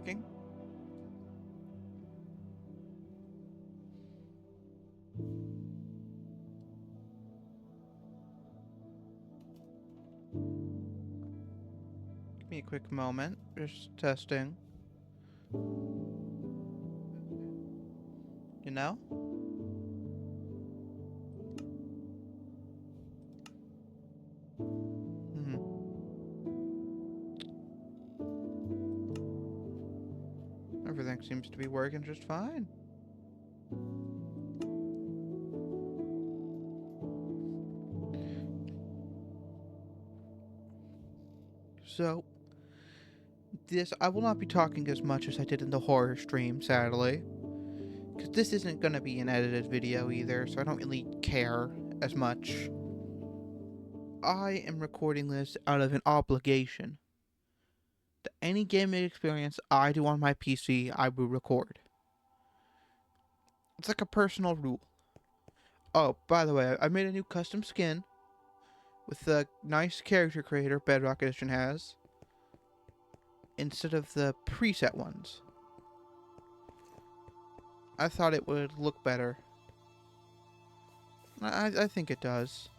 working? Give me a quick moment. Just testing. You know? Hmm. Everything seems to be working just fine. So, I will not be talking as much as I did in the horror stream, sadly. Because this isn't going to be an edited video either, so I don't really care as much. I am recording this out of an obligation. That any gaming experience I do on my PC, I will record. It's like a personal rule. Oh, by the way, I made a new custom skin with the nice character creator Bedrock Edition has, instead of the preset ones. I thought it would look better. I think it does.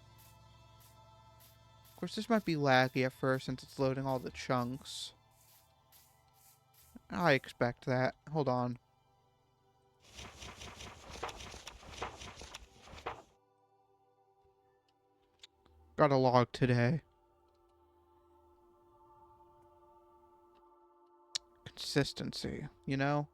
Of course, this might be laggy at first since it's loading all the chunks. I expect that. Hold on. Got a log today. Consistency, you know?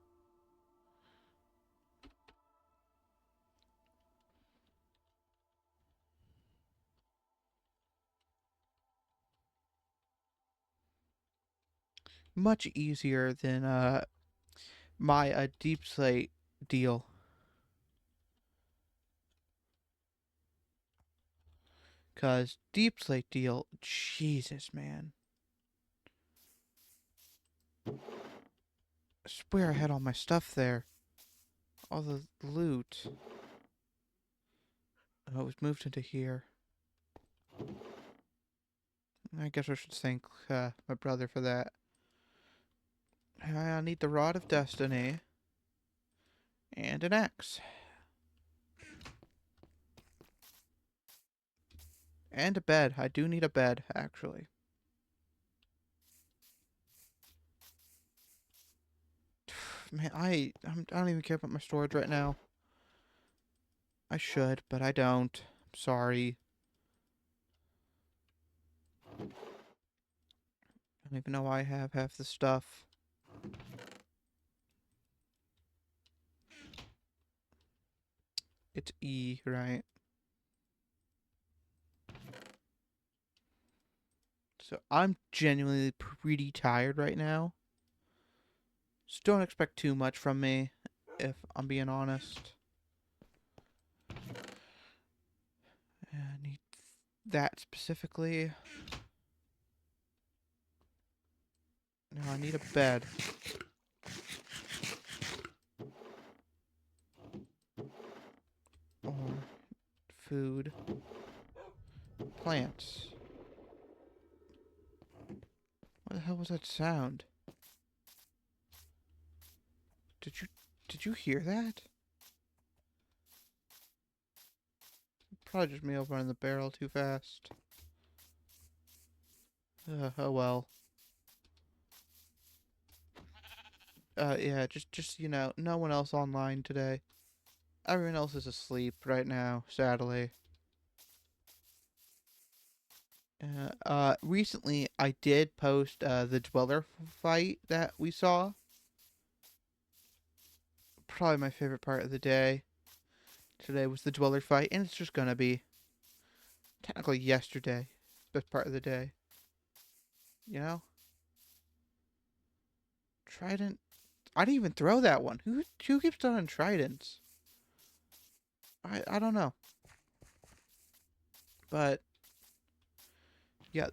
Much easier than my deep slate deal. Cause deep slate deal, Jesus, man. I swear I had all my stuff there. All the loot. Oh, it was moved into here. I guess I should thank my brother for that. I need the Rod of Destiny. And an axe. And a bed. I do need a bed, actually. Man, I don't even care about my storage right now. I should, but I don't. I'm sorry. I don't even know why I have half the stuff. It's E, right? So I'm genuinely pretty tired right now. So don't expect too much from me, if I'm being honest. I need that specifically. Now I need a bed. Or food. Plants. What the hell was that sound? Did you hear that? Probably just me opening the barrel too fast. Oh well. Yeah, just you know, no one else online today. Everyone else is asleep right now, sadly. Recently I did post the Dweller fight that we saw. Probably my favorite part of the day. Today was the Dweller fight, and it's just gonna be technically yesterday, best part of the day. You know, Trident. I didn't even throw that one. Who keeps throwing tridents? I don't know, but yeah,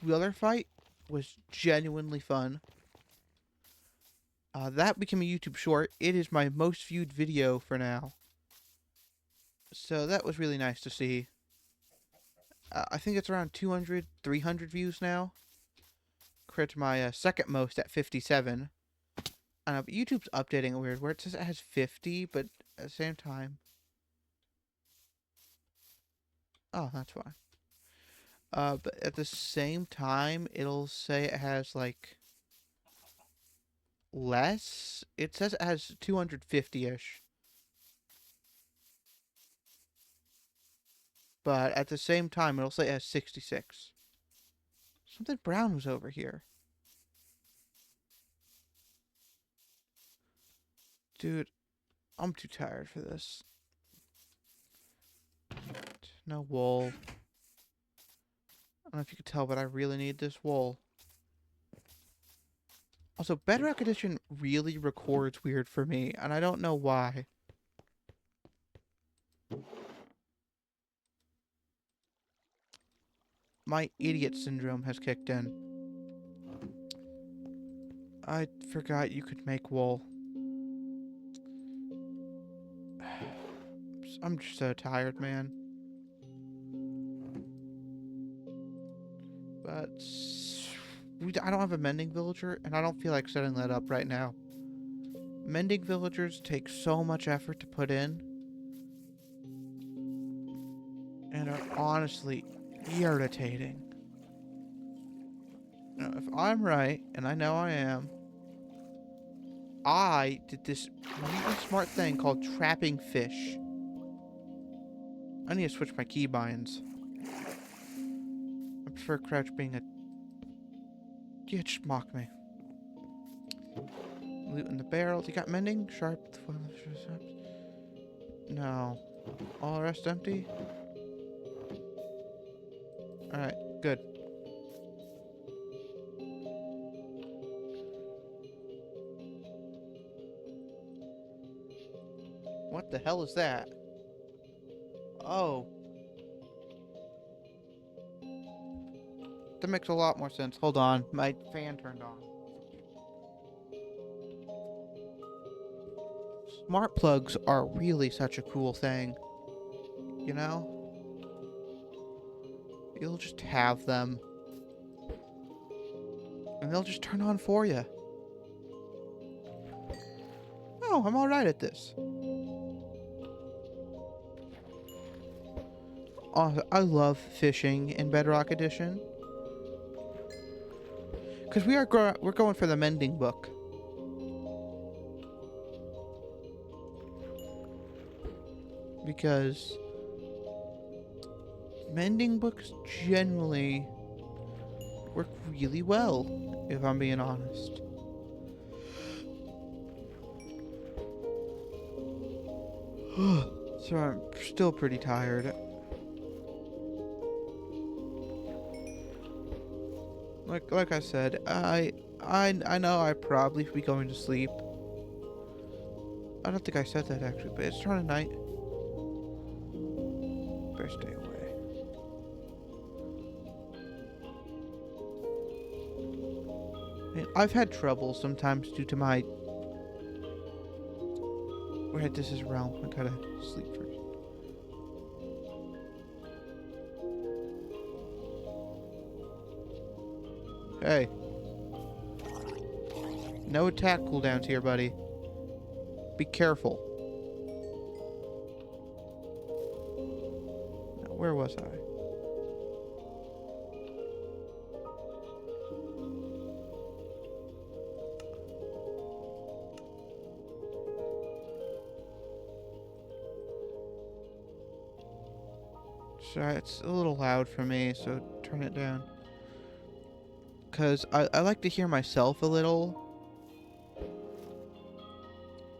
Dweller fight was genuinely fun. That became a YouTube short. It is my most viewed video for now. So that was really nice to see. I think it's around 200, 300 views now. compared to my second most at 57. I know, but YouTube's updating it weird, where it says it has 50, but at the same time... Oh, that's why. But at the same time, it'll say it has, like, less. It says it has 250-ish. But at the same time, it'll say it has 66. Something brown was over here. Dude, I'm too tired for this. No wool. I don't know if you could tell, but I really need this wool. Also, Bedrock Edition really records weird for me, and I don't know why. My idiot syndrome has kicked in. I forgot you could make wool. I'm just so tired, man. But I don't have a mending villager, and I don't feel like setting that up right now. Mending villagers take so much effort to put in, and are honestly irritating. Now, if I'm right, and I know I am, I did this really smart thing called trapping fish. I need to switch my keybinds. I prefer crouch being a... Yeah, just mock me. Loot in the barrels. You got mending? Sharp. No. All the rest empty? Alright, good. What the hell is that? Oh. That makes a lot more sense. Hold on. My fan turned on. Smart plugs are really such a cool thing. You know? You'll just have them. And they'll just turn on for you. Oh, I'm alright at this. I love fishing in Bedrock Edition. Because we're going for the mending book. Because mending books generally work really well, if I'm being honest. So I'm still pretty tired. Like I said, I know I probably should be going to sleep. I don't think I said that actually, but it's turning night. Better stay away. And I've had trouble sometimes due to my... Wait, this is realm. I gotta sleep first. Hey. No attack cooldowns here, buddy. Be careful. Now, where was I? Sorry, it's a little loud for me, so turn it down. Because I like to hear myself a little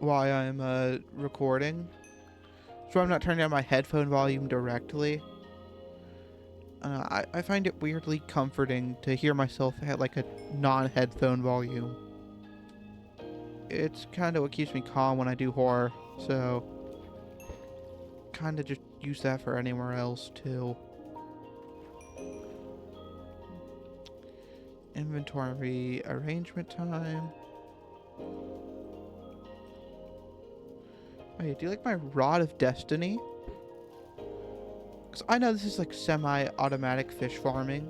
while I'm recording. So I'm not turning down my headphone volume directly. I find it weirdly comforting to hear myself at like a non-headphone volume. It's kind of what keeps me calm when I do horror, so kind of just use that for anywhere else too. Inventory arrangement time. Wait, do you like my Rod of Destiny? Because I know this is like semi-automatic fish farming.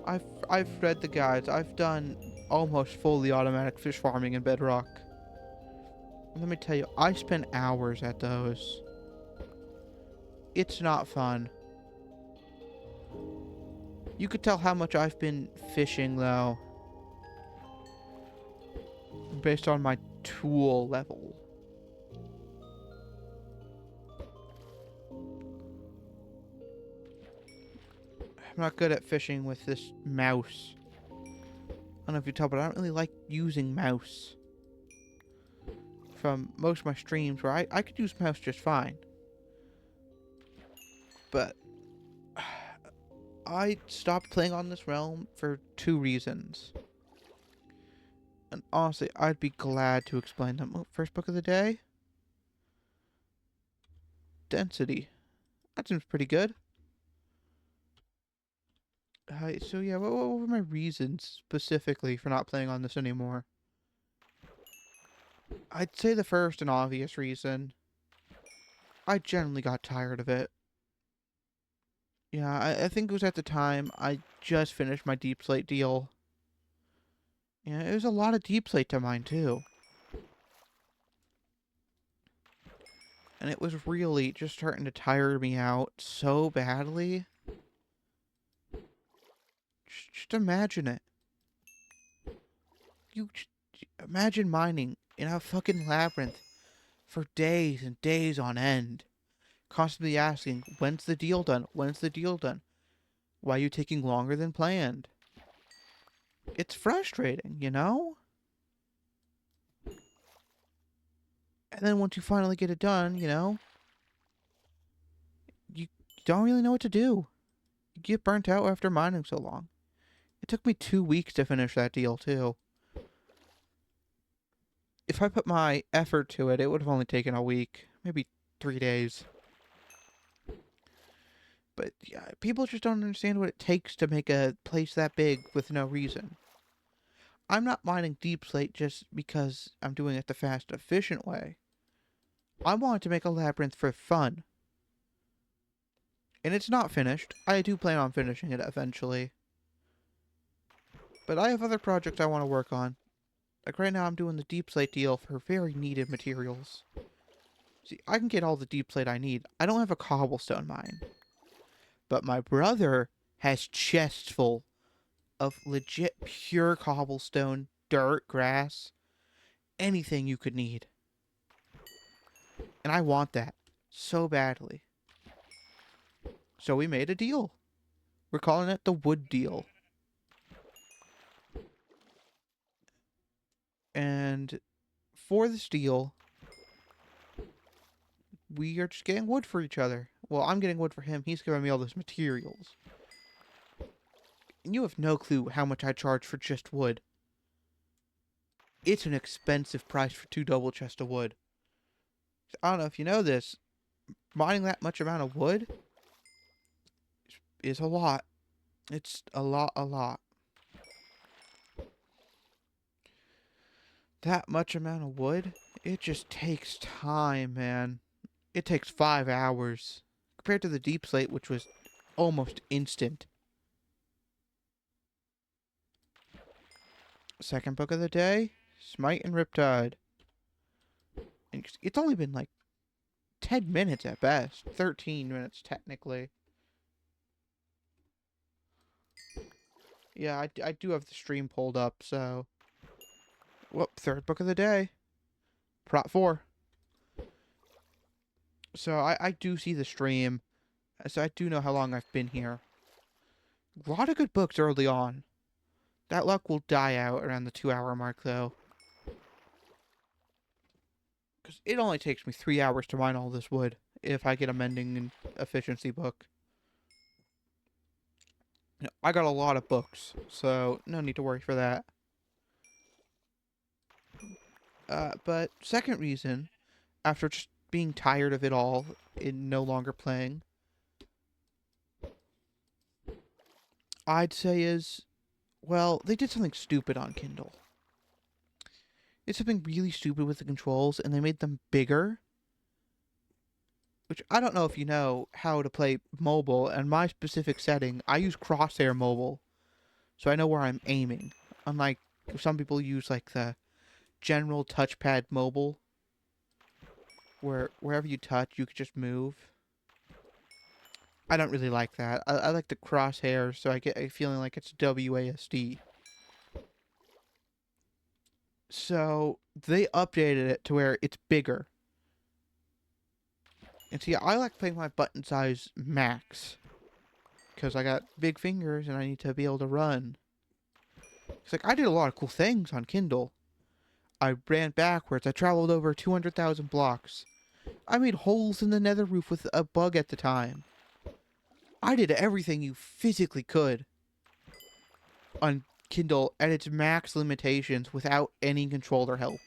I've read the guides. I've done almost fully automatic fish farming in Bedrock. Let me tell you, I spent hours at those. It's not fun. You could tell how much I've been fishing, though, based on my tool level. I'm not good at fishing with this mouse. I don't know if you tell, but I don't really like using mouse. From most of my streams where I could use mouse just fine. But I stopped playing on this realm for 2 reasons. And honestly, I'd be glad to explain them. Oh, first book of the day? Density. That seems pretty good. So yeah, what were my reasons specifically for not playing on this anymore? I'd say the first and obvious reason. I generally got tired of it. Yeah, I think it was at the time I just finished my deep slate deal. Yeah, it was a lot of deep slate to mine too. And it was really just starting to tire me out so badly. Just imagine it. You imagine mining in a fucking labyrinth for days and days on end. Constantly asking, when's the deal done? When's the deal done? Why are you taking longer than planned? It's frustrating, you know? And then once you finally get it done, you know, you don't really know what to do. You get burnt out after mining so long. It took me 2 weeks to finish that deal, too. If I put my effort to it, it would have only taken a week. Maybe 3 days. But yeah, people just don't understand what it takes to make a place that big with no reason. I'm not mining deep slate just because I'm doing it the fast, efficient way. I wanted to make a labyrinth for fun. And it's not finished. I do plan on finishing it eventually. But I have other projects I want to work on. Like right now I'm doing the deep slate deal for very needed materials. See, I can get all the deep slate I need. I don't have a cobblestone mine. But my brother has chests full of legit pure cobblestone, dirt, grass, anything you could need. And I want that so badly. So we made a deal. We're calling it the wood deal. And for this deal, we are just getting wood for each other. Well, I'm getting wood for him. He's giving me all those materials. And you have no clue how much I charge for just wood. It's an expensive price for 2 double chests of wood. I don't know if you know this. Mining that much amount of wood is a lot. It's a lot. That much amount of wood, it just takes time, man. It takes 5 hours. Compared to the deep slate, which was almost instant. Second book of the day, Smite and Riptide. And it's only been like 10 minutes at best. 13 minutes, technically. Yeah, I do have the stream pulled up, so... Whoop, third book of the day. Prop 4. So I do see the stream. So I do know how long I've been here. A lot of good books early on. That luck will die out around the 2-hour mark, though. Because it only takes me 3 hours to mine all this wood if I get a mending and efficiency book. You know, I got a lot of books, so no need to worry for that. But second reason, after just being tired of it all and no longer playing, I'd say is, well, they did something stupid on Kindle. It's something really stupid with the controls, and they made them bigger. Which, I don't know if you know how to play mobile, and my specific setting, I use crosshair mobile. so I know where I'm aiming. Unlike some people use like the general touchpad mobile, where wherever you touch, you could just move. I don't really like that. I like the crosshairs, so I get a feeling like it's WASD. So they updated it to where it's bigger. And see, I like playing my button size max. Because I got big fingers and I need to be able to run. It's like, I did a lot of cool things on Kindle. I ran backwards. I traveled over 200,000 blocks. I made holes in the nether roof with a bug at the time. I did everything you physically could on Kindle at its max limitations without any controller help.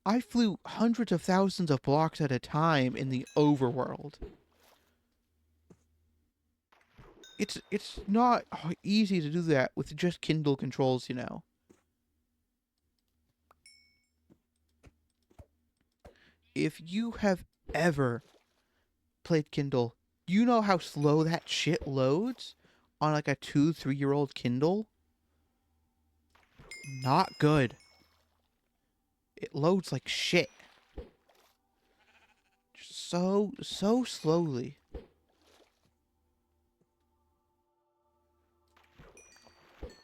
I flew hundreds of thousands of blocks at a time in the overworld. It's not easy to do that with just Kindle controls, you know. If you have ever played Kindle, you know how slow that shit loads on like a 2-3-year-old Kindle? Not good. It loads like shit. Just so slowly.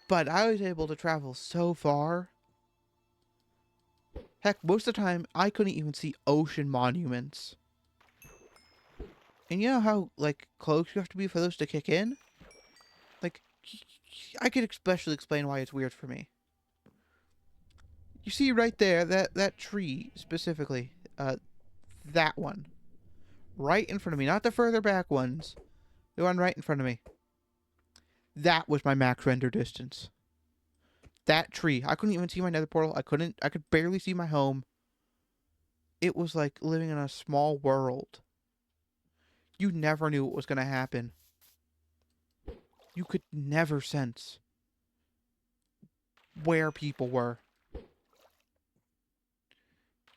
But I was able to travel so far. Heck, most of the time, I couldn't even see ocean monuments. And you know how, like, close you have to be for those to kick in? Like, I could especially explain why it's weird for me. You see right there, that tree, specifically. That one. Right in front of me. Not the further back ones. The one right in front of me. That was my max render distance. That tree. I couldn't even see my nether portal. I could barely see my home. It was like living in a small world. You never knew what was going to happen. You could never sense where people were.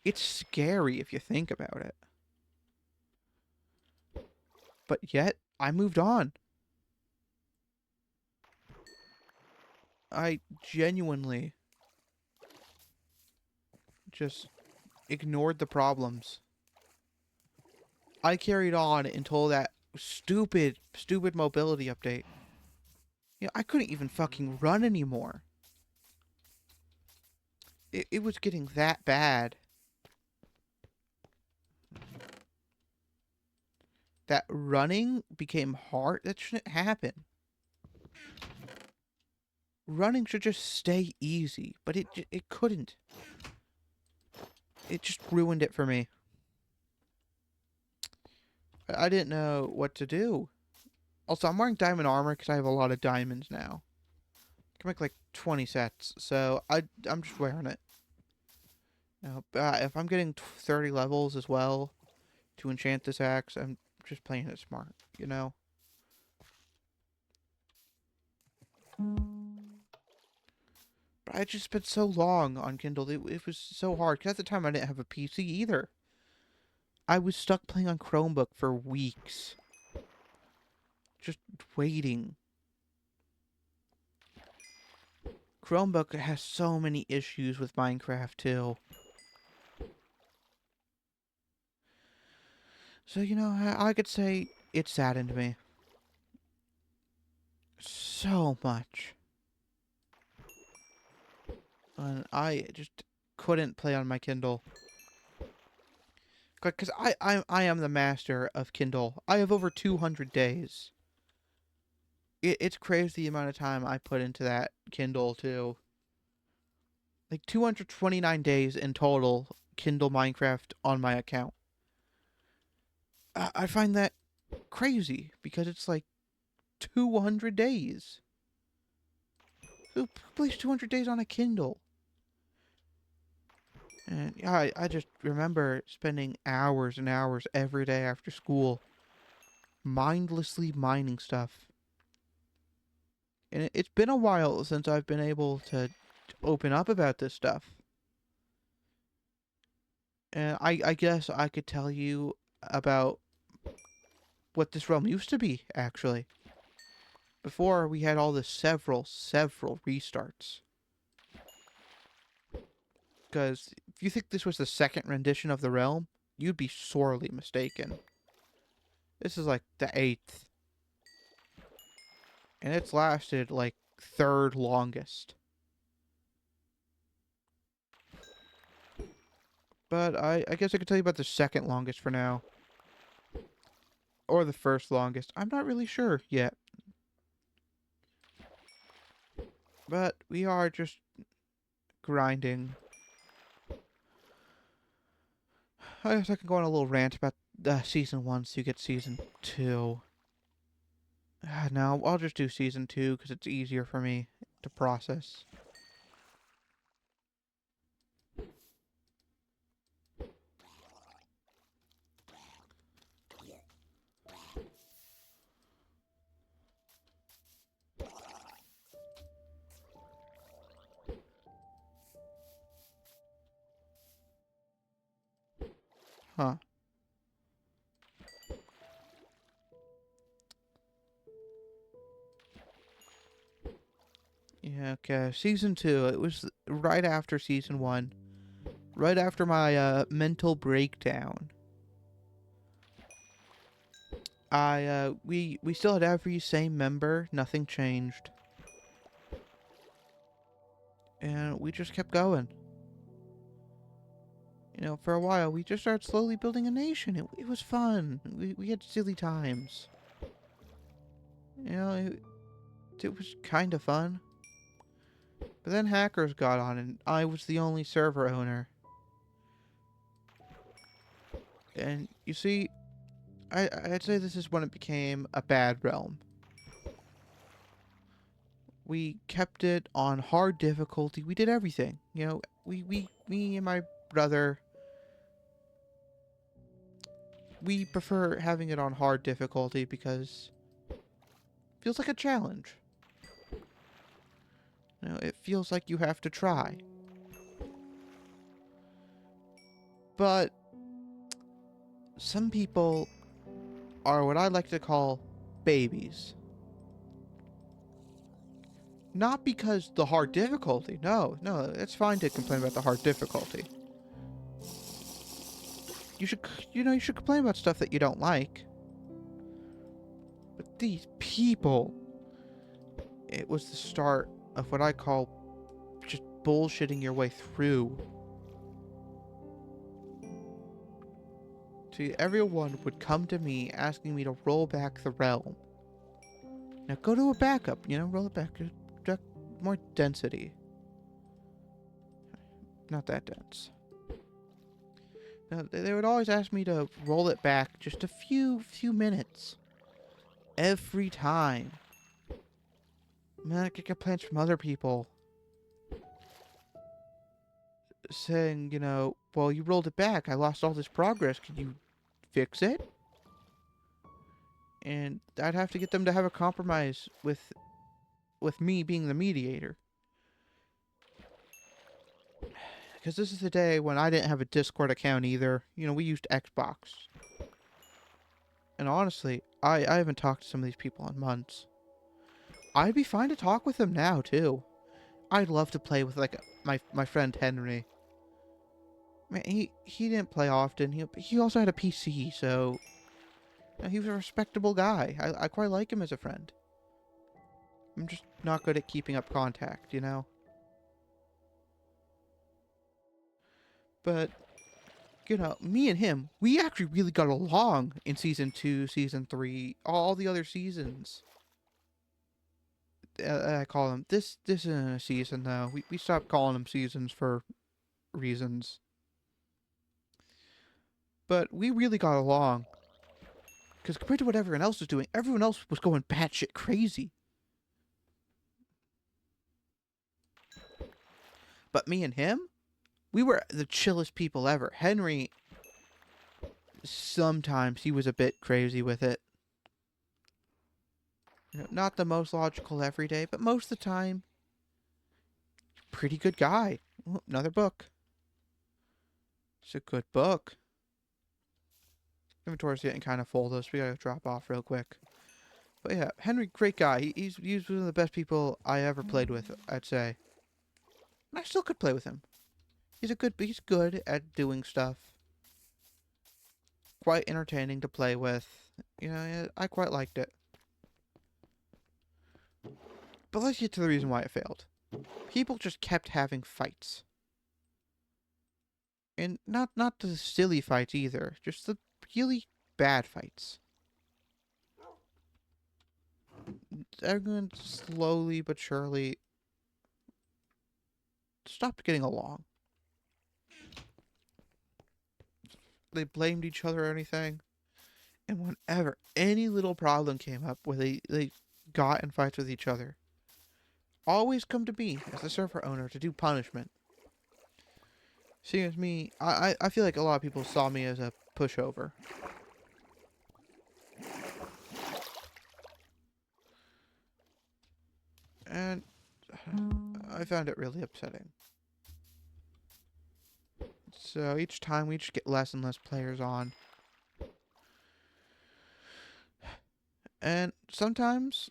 It's scary if you think about it. But yet, I moved on. I genuinely just ignored the problems. I carried on until that stupid mobility update. You know, I couldn't even fucking run anymore. It was getting that bad. That running became hard. That shouldn't happen. Running should just stay easy, but it couldn't. It just ruined it for me. I didn't know what to do. Also, I'm wearing diamond armor because I have a lot of diamonds now. I can make like 20 sets, so I'm just wearing it. Now, if I'm getting 30 levels as well to enchant this axe, I'm just playing it smart, you know? But I just spent so long on Kindle. It was so hard. Because at the time, I didn't have a PC either. I was stuck playing on Chromebook for weeks. Just waiting. Chromebook has so many issues with Minecraft, too. So, you know, I could say it saddened me. So much. And I just couldn't play on my Kindle. Because I am the master of Kindle. I have over 200 days. It's crazy the amount of time I put into that Kindle, too. Like, 229 days in total Kindle Minecraft on my account. I find that crazy, because it's like 200 days. Who plays 200 days on a Kindle? And yeah, I just remember spending hours and hours every day after school mindlessly mining stuff. And it's been a while since I've been able to open up about this stuff. And I guess I could tell you about what this realm used to be, actually. Before, we had all the several restarts. Because if you think this was the second rendition of the realm, you'd be sorely mistaken. This is like the 8th. And it's lasted like 3rd longest. But I guess I could tell you about the 2nd longest for now. Or the 1st longest. I'm not really sure yet. But we are just grinding. I guess I can go on a little rant about Season 1 so you get Season 2. No, I'll just do Season 2 because it's easier for me to process. Huh. Yeah, okay. Season 2, it was right after Season 1. Right after my mental breakdown. We still had every same member, nothing changed. And we just kept going. You know, for a while, we just started slowly building a nation. It was fun. We had silly times. You know, it was kind of fun. But then hackers got on, and I was the only server owner. And you see, I'd say this is when it became a bad realm. We kept it on hard difficulty. We did everything. You know, me and my brother, we prefer having it on hard difficulty because it feels like a challenge. You know, it feels like you have to try. But some people are what I like to call babies. Not because the hard difficulty. No, it's fine to complain about the hard difficulty. You should complain about stuff that you don't like. But these people, it was the start of what I call just bullshitting your way through. See, everyone would come to me asking me to roll back the realm. Now go to a backup, roll it back. More density. Not that dense. Now, they would always ask me to roll it back just a few minutes. Every time. Man, I get complaints from other people. Saying, well, you rolled it back. I lost all this progress. Can you fix it? And I'd have to get them to have a compromise with me being the mediator. Because this is the day when I didn't have a Discord account either. We used Xbox. And honestly, I haven't talked to some of these people in months. I'd be fine to talk with them now, too. I'd love to play with, like, my friend Henry. Man, he didn't play often. He also had a PC, so... he was a respectable guy. I quite like him as a friend. I'm just not good at keeping up contact, But, me and him, we actually really got along in Season 2, Season 3, all the other seasons. I call them... This isn't a season, though. We stopped calling them seasons for reasons. But we really got along. Because compared to what everyone else was doing, everyone else was going batshit crazy. But me and him, we were the chillest people ever. Henry, sometimes he was a bit crazy with it. Not the most logical every day, but most of the time, pretty good guy. Oh, another book. It's a good book. Inventory's getting kind of full, though, so we gotta drop off real quick. But yeah, Henry, great guy. He's one of the best people I ever played with, I'd say. And I still could play with him. He's good at doing stuff. Quite entertaining to play with. You know, yeah, I quite liked it. But let's get to the reason why it failed. People just kept having fights. And not the silly fights either, just the really bad fights. Everyone slowly but surely stopped getting along. They blamed each other or anything. And whenever any little problem came up where they got in fights with each other, always come to me as the server owner to do punishment. Seeing as me, I feel like a lot of people saw me as a pushover. And I found it really upsetting. So each time we just get less and less players on. And sometimes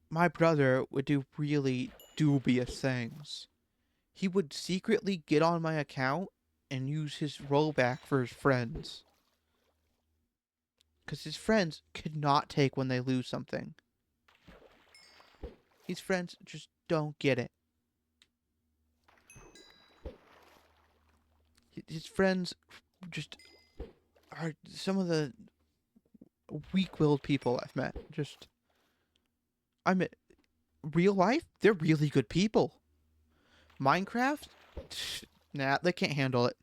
my brother would do really dubious things. He would secretly get on my account and use his rollback for his friends. Because his friends could not take when they lose something. His friends just don't get it. His friends just are some of the weak-willed people I've met. I mean, real life, they're really good people. Minecraft? Nah, they can't handle it.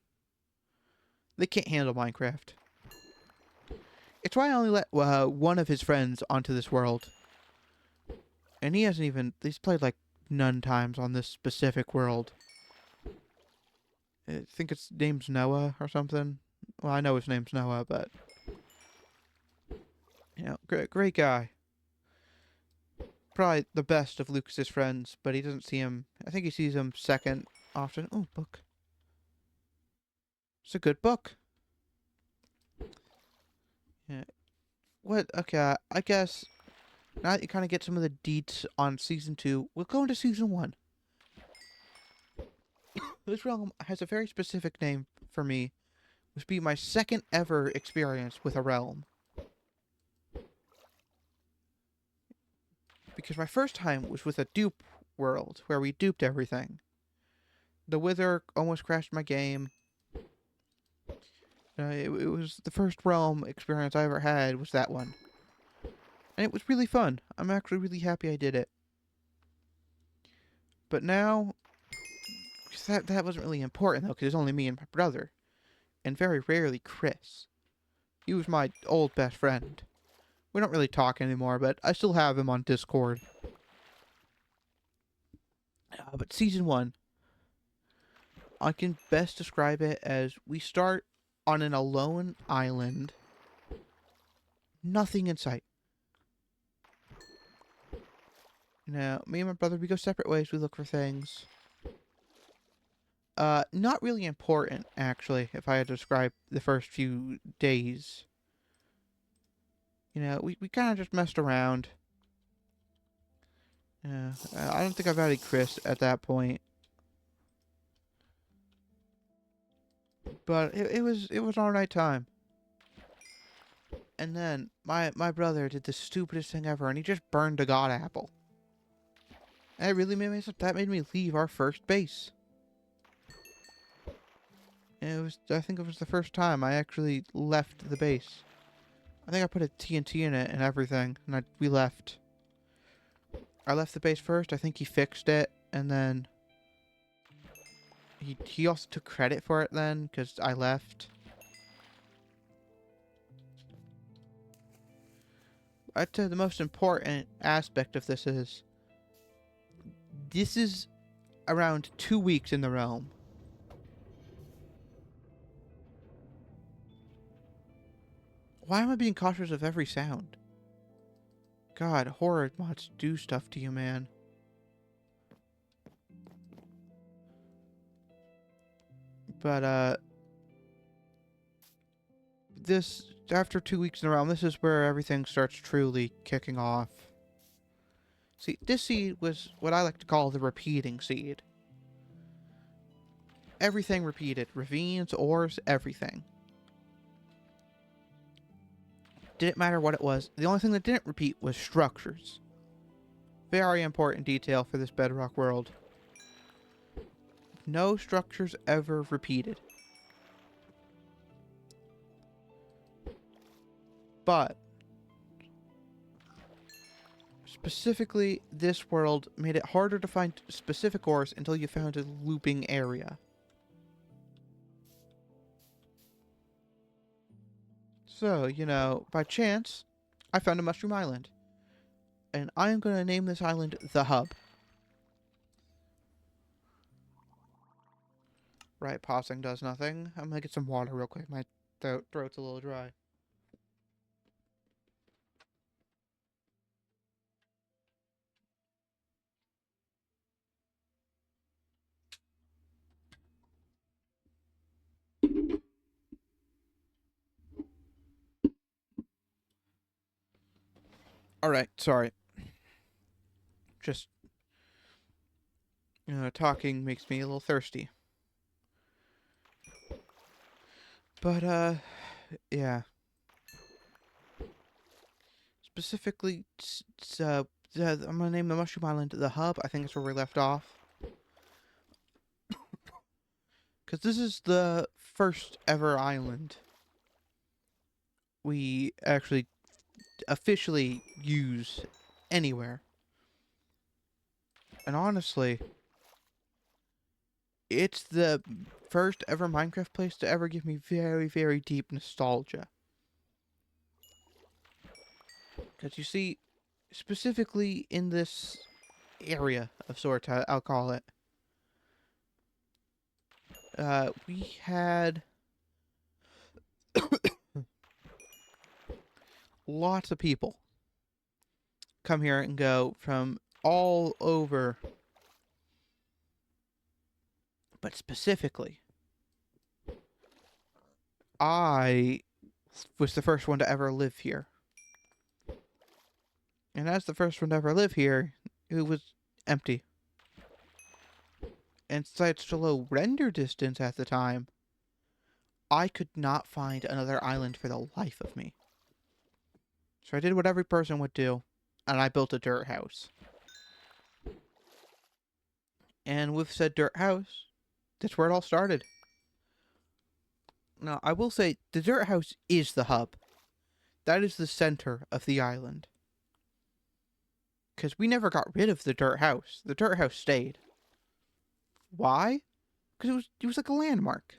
They can't handle Minecraft. It's why I only let one of his friends onto this world. And he's played like none times on this specific world. I think its name's Noah or something. Well, I know his name's Noah, but... You know, great guy. Probably the best of Lucas's friends, but he doesn't see him... I think he sees him second often. Oh, book. It's a good book. Yeah. What? Okay, I guess... Now that you kind of get some of the deets on Season 2, we'll go into Season 1. This realm has a very specific name for me. This will be my second ever experience with a realm. Because my first time was with a dupe world, where we duped everything. The Wither almost crashed my game. It was the first realm experience I ever had was that one. And it was really fun. I'm actually really happy I did it. But now, that wasn't really important though, because it's only me and my brother. And very rarely Chris. He was my old best friend. We don't really talk anymore, but I still have him on Discord. But Season 1, I can best describe it as we start on an alone island. Nothing in sight. Now, me and my brother, we go separate ways. We look for things. Not really important, actually, if I had to describe the first few days. You know, we kind of just messed around. Yeah, I don't think I've added Chris at that point. But it was an alright time. And then my brother did the stupidest thing ever, and he just burned a god apple. And it really made me that made me leave our first base. And I think it was the first time I actually left the base. I think I put a TNT in it and everything, and we left. I left the base first. I think he fixed it, and then he also took credit for it then, because I left. I'd say the most important aspect of this is around 2 weeks in the realm. Why am I being cautious of every sound? God, horror mods do stuff to you, man. But, after 2 weeks in a row, this is where everything starts truly kicking off. See, this seed was what I like to call the repeating seed. Everything repeated. Ravines, ores, everything. Didn't matter what it was. The only thing that didn't repeat was structures. Very important detail for this bedrock world. No structures ever repeated. But specifically, this world made it harder to find specific ores until you found a looping area. So, you know, by chance, I found a mushroom island. And I am going to name this island the Hub. Right, pausing does nothing. I'm going to get some water real quick. My throat's a little dry. Alright, sorry. Just, you know, talking makes me a little thirsty. But, yeah. Specifically, I'm gonna name the Mushroom Island the Hub. I think that's where we left off. Because this is the first ever island we actually officially use anywhere. And honestly, it's the first ever Minecraft place to ever give me very, very deep nostalgia. Because you see, specifically in this area of sorts, I'll call it, we had lots of people come here and go from all over. But specifically, I was the first one to ever live here. And as the first one to ever live here, it was empty. And since I had such a low render distance at the time, I could not find another island for the life of me. So I did what every person would do, and I built a dirt house. And with said dirt house, that's where it all started. Now, I will say, the dirt house is the hub. That is the center of the island. Because we never got rid of the dirt house. The dirt house stayed. Why? Because it was like a landmark.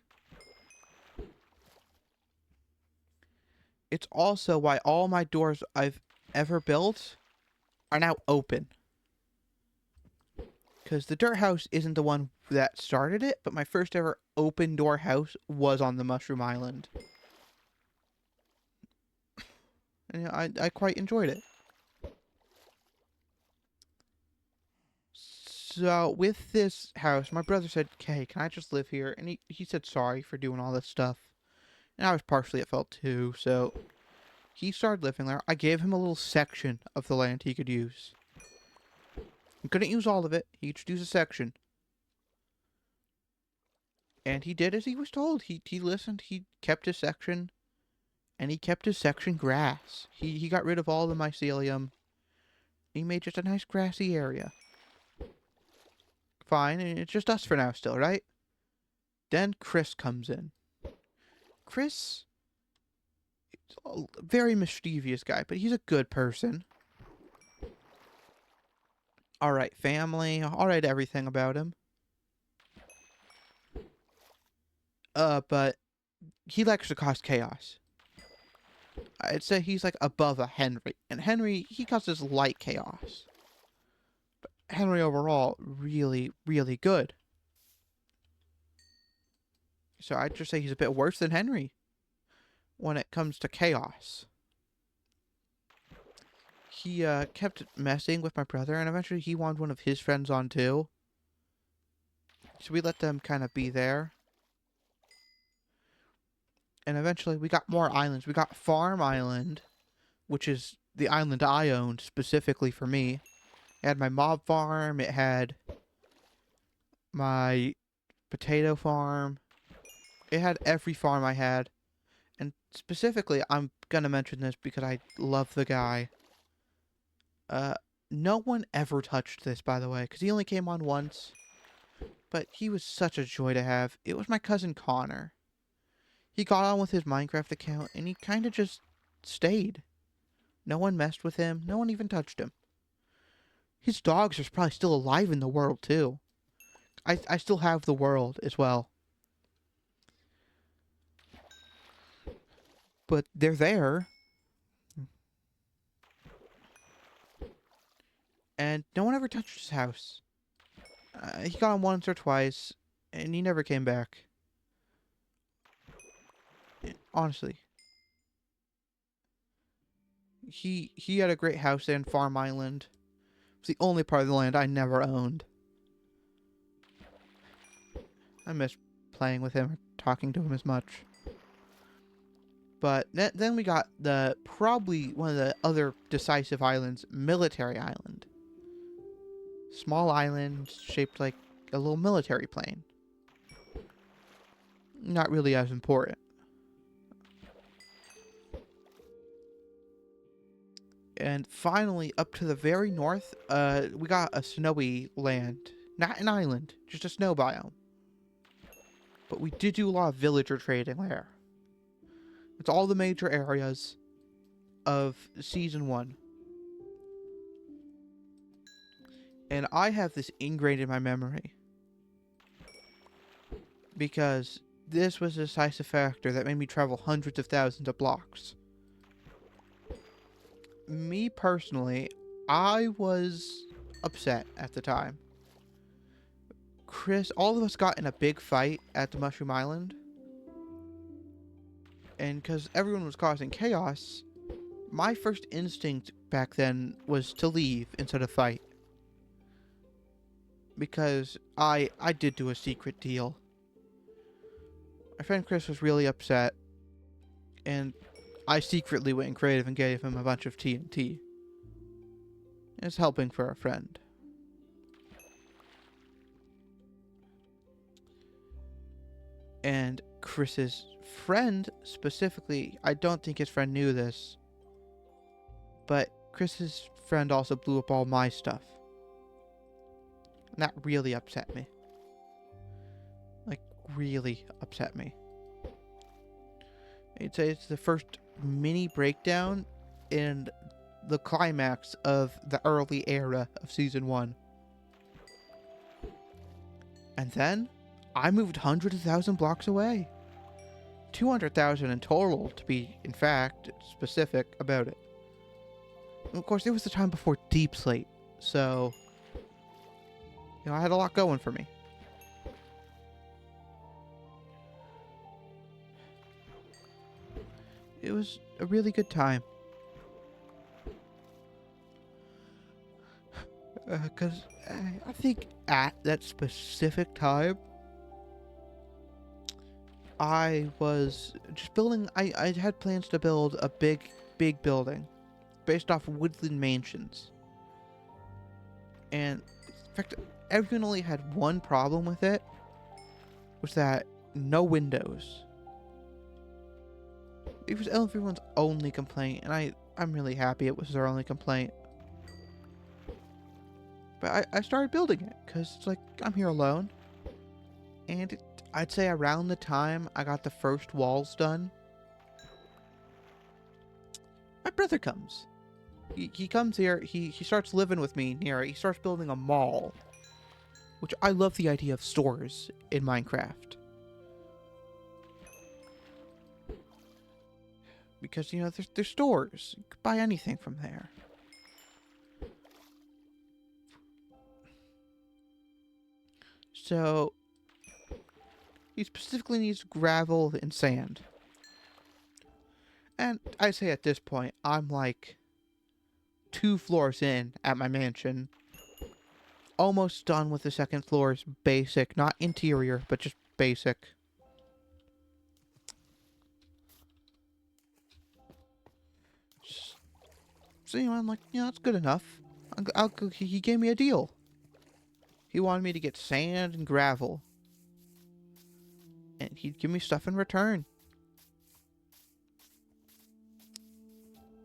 It's also why all my doors I've ever built are now open. Because the dirt house isn't the one that started it, but my first ever open door house was on the Mushroom Island. And I quite enjoyed it. So, with this house, my brother said, "Okay, can I just live here?" And he said sorry for doing all this stuff. And I was partially at fault too, so he started living there. I gave him a little section of the land he could use. He couldn't use all of it. He could use a section. And he did as he was told. He listened. He kept his section. And he kept his section grass. He got rid of all the mycelium. He made just a nice grassy area. Fine, and it's just us for now still, right? Then Chris comes in. Chris is a very mischievous guy, but he's a good person. Alright, family. Alright, everything about him. But he likes to cause chaos. I'd say he's like above a Henry. And Henry, he causes light chaos. But Henry overall, really, really good. So I'd just say he's a bit worse than Henry when it comes to chaos. He kept messing with my brother, and eventually he wanted one of his friends on too. So we let them kind of be there. And eventually we got more islands. We got Farm Island, which is the island I owned specifically for me. It had my mob farm. It had my potato farm. It had every farm I had. And specifically, I'm gonna mention this because I love the guy. Uh, no one ever touched this, by the way, because he only came on once. But he was such a joy to have. It was my cousin Connor. He got on with his Minecraft account, and he kind of just stayed. No one messed with him. No one even touched him. His dogs are probably still alive in the world, too. I still have the world as well. But they're there. And no one ever touched his house. He got on once or twice, and he never came back. Honestly. He had a great house there in Farm Island. It's the only part of the land I never owned. I miss playing with him or talking to him as much. But then we got probably one of the other decisive islands, Military Island. Small island shaped like a little military plane. Not really as important. And finally, up to the very north, we got a snowy land. Not an island, just a snow biome. But we did do a lot of villager trading there. It's all the major areas of Season 1. And I have this ingrained in my memory. Because this was a decisive factor that made me travel hundreds of thousands of blocks. Me personally, I was upset at the time. Chris, all of us got in a big fight at the Mushroom Island. And because everyone was causing chaos, my first instinct back then was to leave instead of fight. Because I did do a secret deal. My friend Chris was really upset. And I secretly went creative and gave him a bunch of TNT. It's helping for a friend. And Chris's friend, specifically, I don't think his friend knew this, but Chris's friend also blew up all my stuff. And that really upset me. Like, really upset me. I'd say it's the first mini breakdown in the climax of the early era of Season 1. And then, I moved hundreds of thousand blocks away. 200,000 in total, to be, in fact, specific about it. And of course, it was the time before Deep Slate, so, you know, I had a lot going for me. It was a really good time. Because I think at that specific time, I was just building, I had plans to build a big building based off of woodland mansions. And in fact, everyone only had one problem with it, was that no windows. It was everyone's only complaint, and I'm really happy it was their only complaint. But I started building it, because it's like, I'm here alone. And I'd say around the time I got the first walls done, my brother comes. He comes here, he starts living with me near it. He starts building a mall. Which I love the idea of stores in Minecraft. Because, you know, there's stores. You can buy anything from there. So, he specifically needs gravel and sand. And I'd say at this point, I'm like 2 floors in at my mansion. Almost done with the second floor's basic, not interior, but just basic. So, you know, I'm like, yeah, that's good enough. He gave me a deal. He wanted me to get sand and gravel. And he'd give me stuff in return.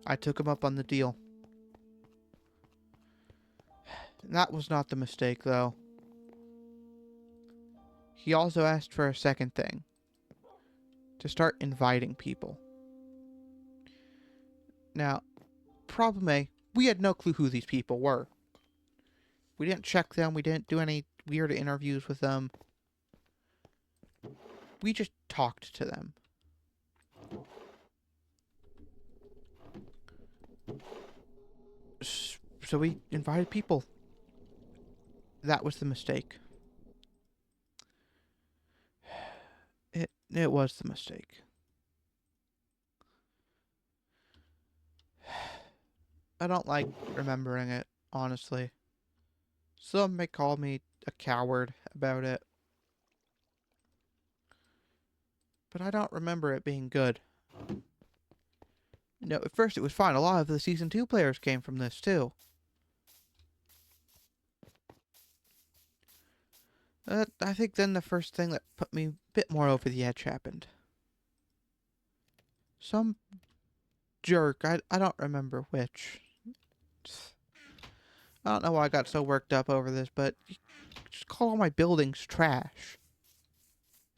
I took him up on the deal. That was not the mistake, though. He also asked for a second thing. To start inviting people. Now, problem A, we had no clue who these people were. We didn't check them. We didn't do any weird interviews with them. We just talked to them. So we invited people. That was the mistake. It was the mistake. I don't like remembering it, honestly. Some may call me a coward about it. But I don't remember it being good. No, at first it was fine. A lot of the Season 2 players came from this, too. I think then the first thing that put me a bit more over the edge happened. Some jerk, I don't remember which. I don't know why I got so worked up over this, but just call all my buildings trash.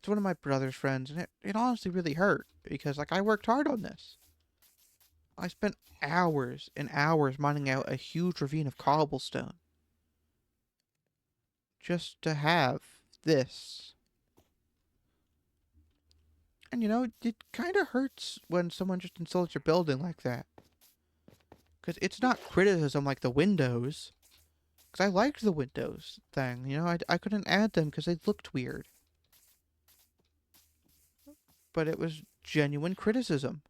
It's one of my brother's friends, and it honestly really hurt, because, like, I worked hard on this. I spent hours and hours mining out a huge ravine of cobblestone. Just to have this. And, you know, it kind of hurts when someone just insults your building like that. Because it's not criticism like the windows. Because I liked the windows thing, you know, I couldn't add them because they looked weird. But it was genuine criticism.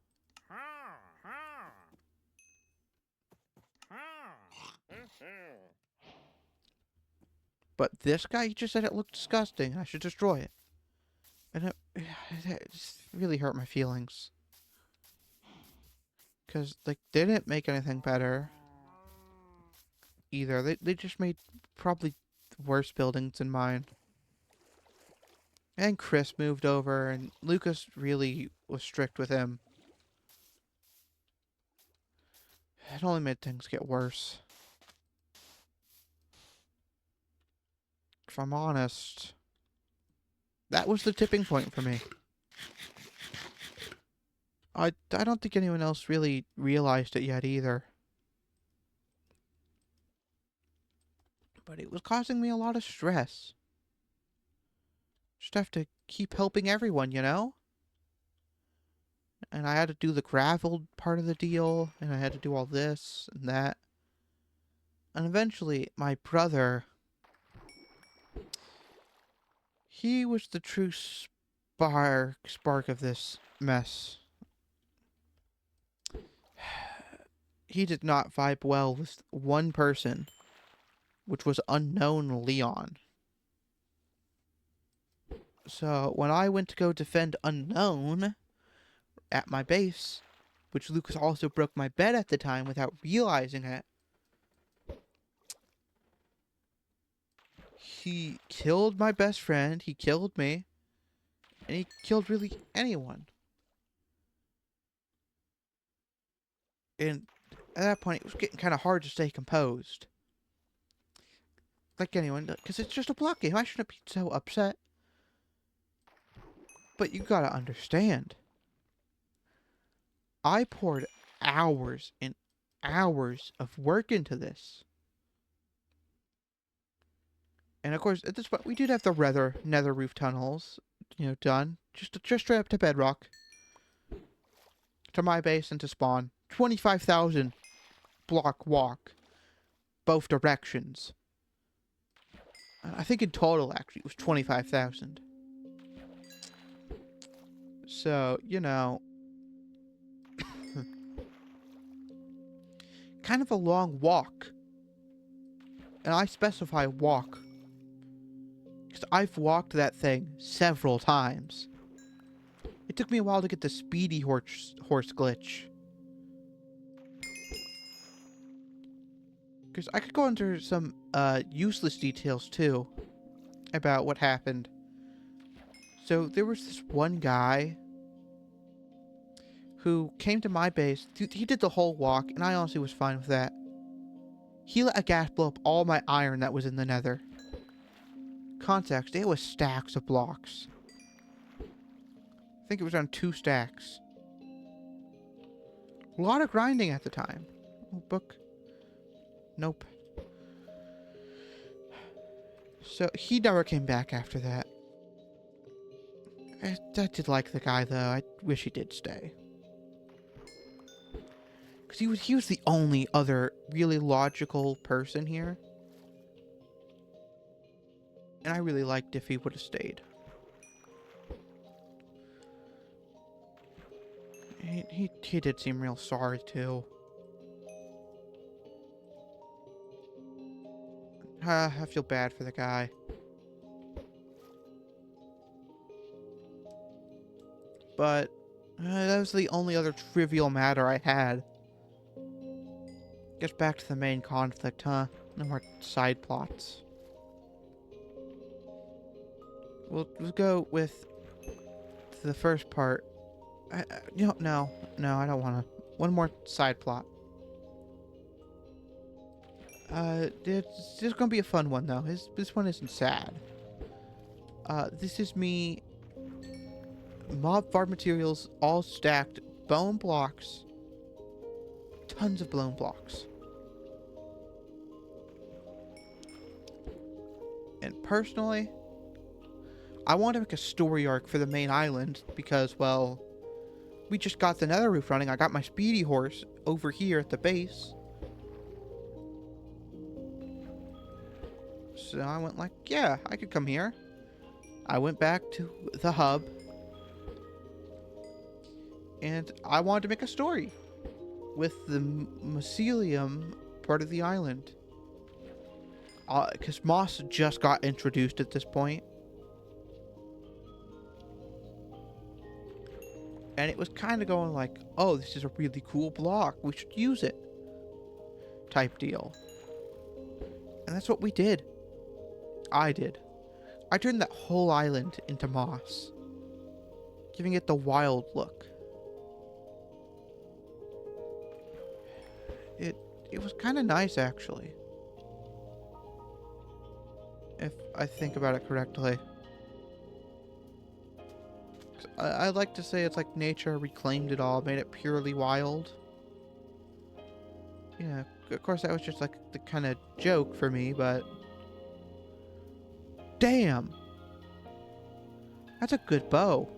But this guy, he just said it looked disgusting. I should destroy it. And it just really hurt my feelings. Because, like, they didn't make anything better. Either. They just made probably worse buildings than mine. And Chris moved over, and Lucas really was strict with him. It only made things get worse. If I'm honest, that was the tipping point for me. I don't think anyone else really realized it yet either. But it was causing me a lot of stress. Just have to keep helping everyone, you know? And I had to do the gravel part of the deal, and I had to do all this and that. And eventually, my brother, he was the true spark of this mess. He did not vibe well with one person, which was unknown Leon. So when I went to go defend Unknown at my base, which Lucas also broke my bed at the time without realizing it, he killed my best friend, he killed me, and he killed really anyone. And at that point, it was getting kind of hard to stay composed. Like anyone, because it's just a block game. I shouldn't be so upset. But you gotta understand. I poured hours and hours of work into this. And of course, at this point, we did have the nether roof tunnels, you know, done. Just straight up to bedrock. To my base and to spawn. 25,000 block walk. Both directions. I think in total, actually, it was 25,000. So, you know. Kind of a long walk. And I specify walk. Because I've walked that thing several times. It took me a while to get the speedy horse glitch. Because I could go into some useless details too about what happened. So there was this one guy who came to my base. He did the whole walk, and I honestly was fine with that. He let a gas blow up all my iron that was in the nether. Context, it was stacks of blocks. I think it was around 2 stacks. A lot of grinding at the time. Oh, book. Nope. So, he never came back after that. I did like the guy, though. I wish he did stay. Because he was the only other really logical person here. And I really liked if he would have stayed. He did seem real sorry, too. I feel bad for the guy. But that was the only other trivial matter I had. Guess back to the main conflict, huh? No more side plots. We'll go with the first part. No, I don't want to. One more side plot. It's gonna be a fun one though. This one isn't sad. This is me. Mob farm materials, all stacked, bone blocks. Tons of bone blocks. And personally, I want to make a story arc for the main island because, well, we just got the nether roof running. I got my speedy horse over here at the base. So I went like, yeah, I could come here. I went back to the hub. And I wanted to make a story with the mycelium part of the island. Because moss just got introduced at this point. And it was kind of going like, oh, this is a really cool block. We should use it. Type deal. And that's what we did. I did. I turned that whole island into moss. Giving it the wild look. It was kind of nice, actually. If I think about it correctly. I like to say it's like nature reclaimed it all, made it purely wild. Yeah, of course that was just like the kind of joke for me, but... Damn! That's a good bow.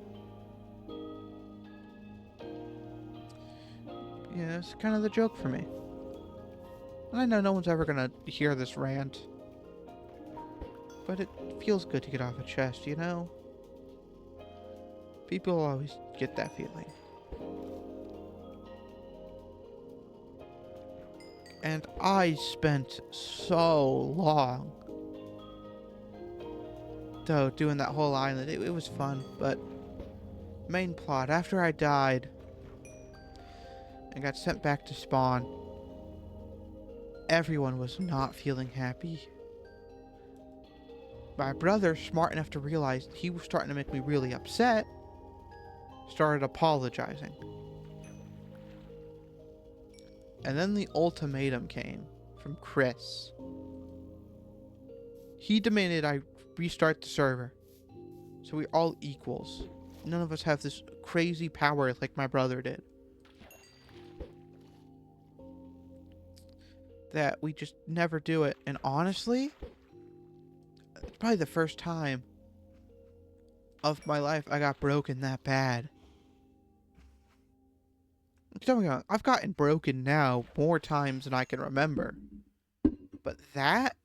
Yeah, it's kind of the joke for me. And I know no one's ever gonna hear this rant. But it feels good to get off a chest, you know? People always get that feeling. And I spent so long, though, doing that whole island. It was fun, but main plot, after I died and got sent back to spawn, everyone was not feeling happy. My brother, smart enough to realize he was starting to make me really upset, started apologizing. And then the ultimatum came from Chris. He demanded I restart the server, so we're all equals. None of us have this crazy power like my brother did. That we just never do it. And honestly, it's probably the first time of my life I got broken that bad. Don't get me wrong, I've gotten broken now more times than I can remember. But that,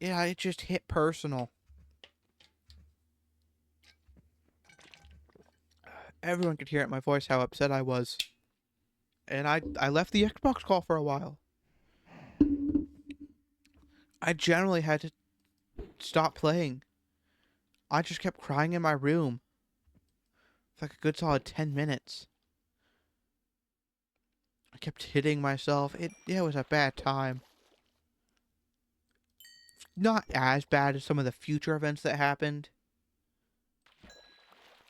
yeah, it just hit personal. Everyone could hear it in my voice how upset I was. And I left the Xbox call for a while. I generally had to stop playing. I just kept crying in my room for like a good solid 10 minutes. I kept hitting myself. It was a bad time. not as bad as some of the future events that happened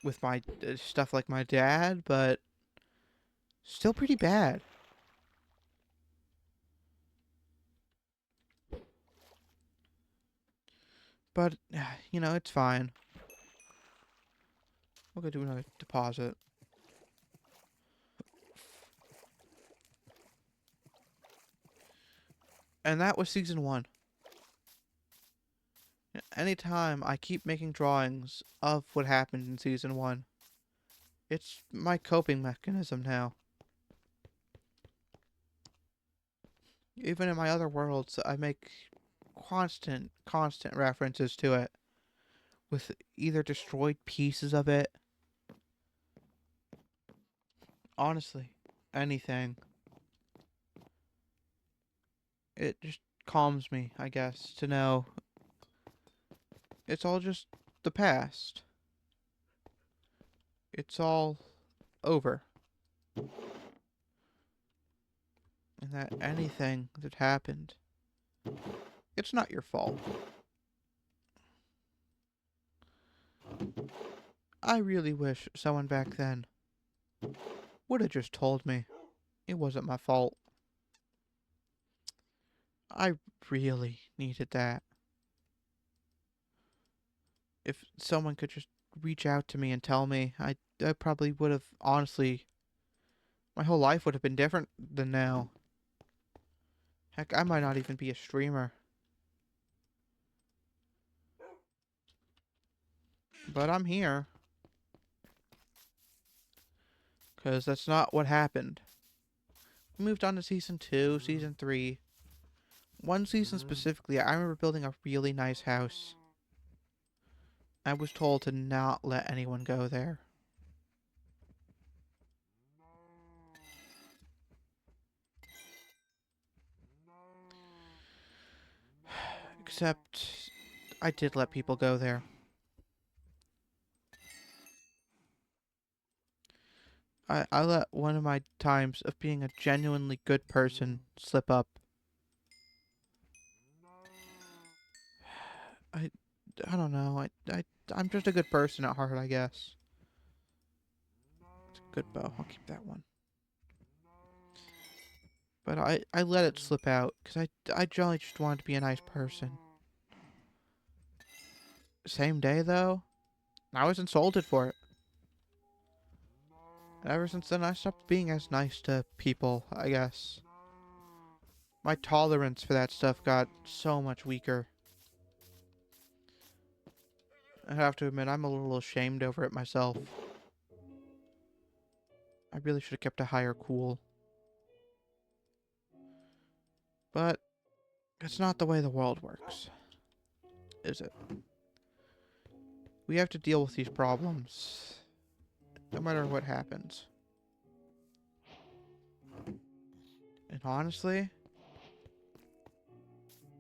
with my stuff like my dad, but still pretty bad. But, you know, it's fine. We'll go do another deposit. And that was season 1. Anytime I keep making drawings of what happened in season 1, it's my coping mechanism now. Even in my other worlds, I make constant references to it. With either destroyed pieces of it. Honestly, anything. It just calms me, I guess, to know it's all just the past. It's all over. And that anything that happened, it's not your fault. I really wish someone back then would have just told me it wasn't my fault. I really needed that. If someone could just reach out to me and tell me, I probably would have, honestly, my whole life would have been different than now. Heck, I might not even be a streamer. But I'm here. Because that's not what happened. We moved on to season 2, season 3. One season specifically, I remember building a really nice house. I was told to not let anyone go there. Except, I did let people go there. I let one of my times of being a genuinely good person slip up. I don't know. I'm just a good person at heart, I guess. It's a good bow. I'll keep that one. But I let it slip out because I generally just wanted to be a nice person. Same day though, I was insulted for it. And ever since then, I stopped being as nice to people, I guess. My tolerance for that stuff got so much weaker. I have to admit, I'm a little ashamed over it myself. I really should have kept a higher cool. But it's not the way the world works, is it? We have to deal with these problems, no matter what happens. And honestly,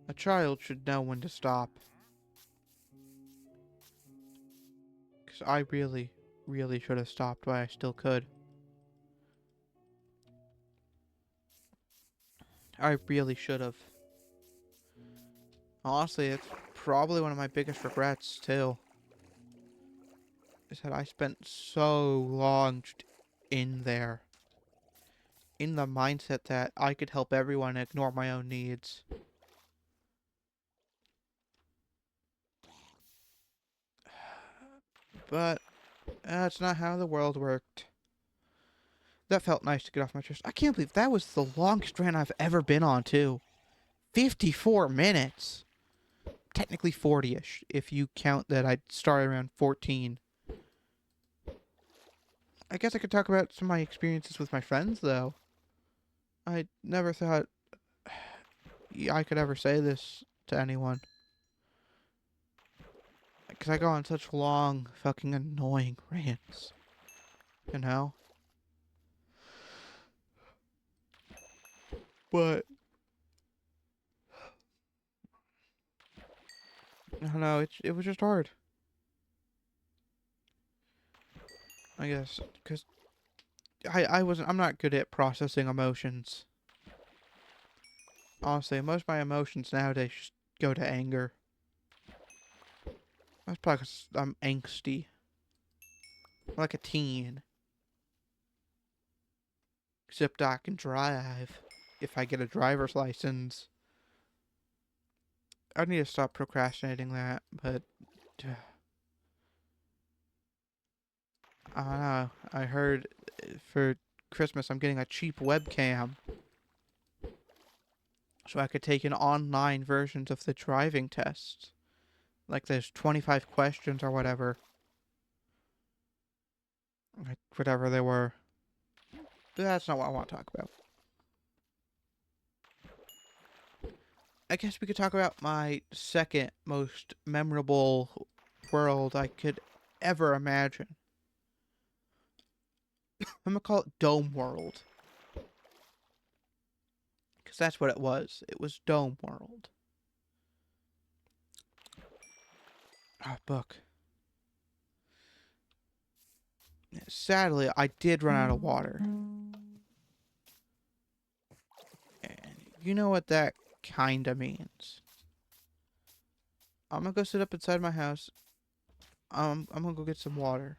a child should know when to stop. Because I really, really should have stopped while I still could. I really should have. Honestly, it's probably one of my biggest regrets, too. Is that I spent so long just in there. In the mindset that I could help everyone and ignore my own needs. But that's not how the world worked. That felt nice to get off my chest. I can't believe that was the longest rant I've ever been on, too. 54 minutes. Technically 40-ish, if you count that I started around 14. I guess I could talk about some of my experiences with my friends, though. I never thought I could ever say this to anyone. Because I go on such long, fucking annoying rants. You know? But I don't know, it was just hard. I guess, because I'm not good at processing emotions. Honestly, most of my emotions nowadays just go to anger. That's probably 'cause I'm angsty. Like a teen. Except I can drive. If I get a driver's license. I need to stop procrastinating that, but... I don't know. I heard for Christmas I'm getting a cheap webcam. So I could take in online versions of the driving tests. Like there's 25 questions or whatever. Like whatever they were. But that's not what I want to talk about. I guess we could talk about my second most memorable world I could ever imagine. I'm gonna call it Dome World. Because that's what it was. It was Dome World. Oh, book. Sadly, I did run out of water. And you know what that kinda means. I'm gonna go sit up inside my house. I'm gonna go get some water.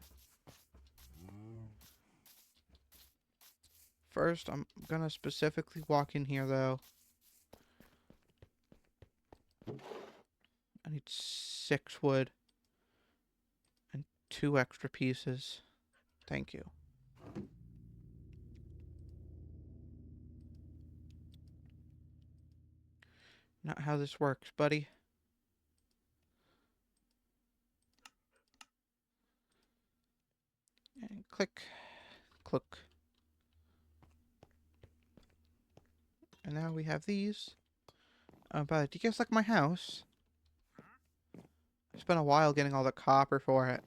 First, I'm gonna specifically walk in here, though. I need 6 wood. And 2 extra pieces. Thank you. Not how this works, buddy. And click. Click. And now we have these. But do you guys like my house? I spent a while getting all the copper for it.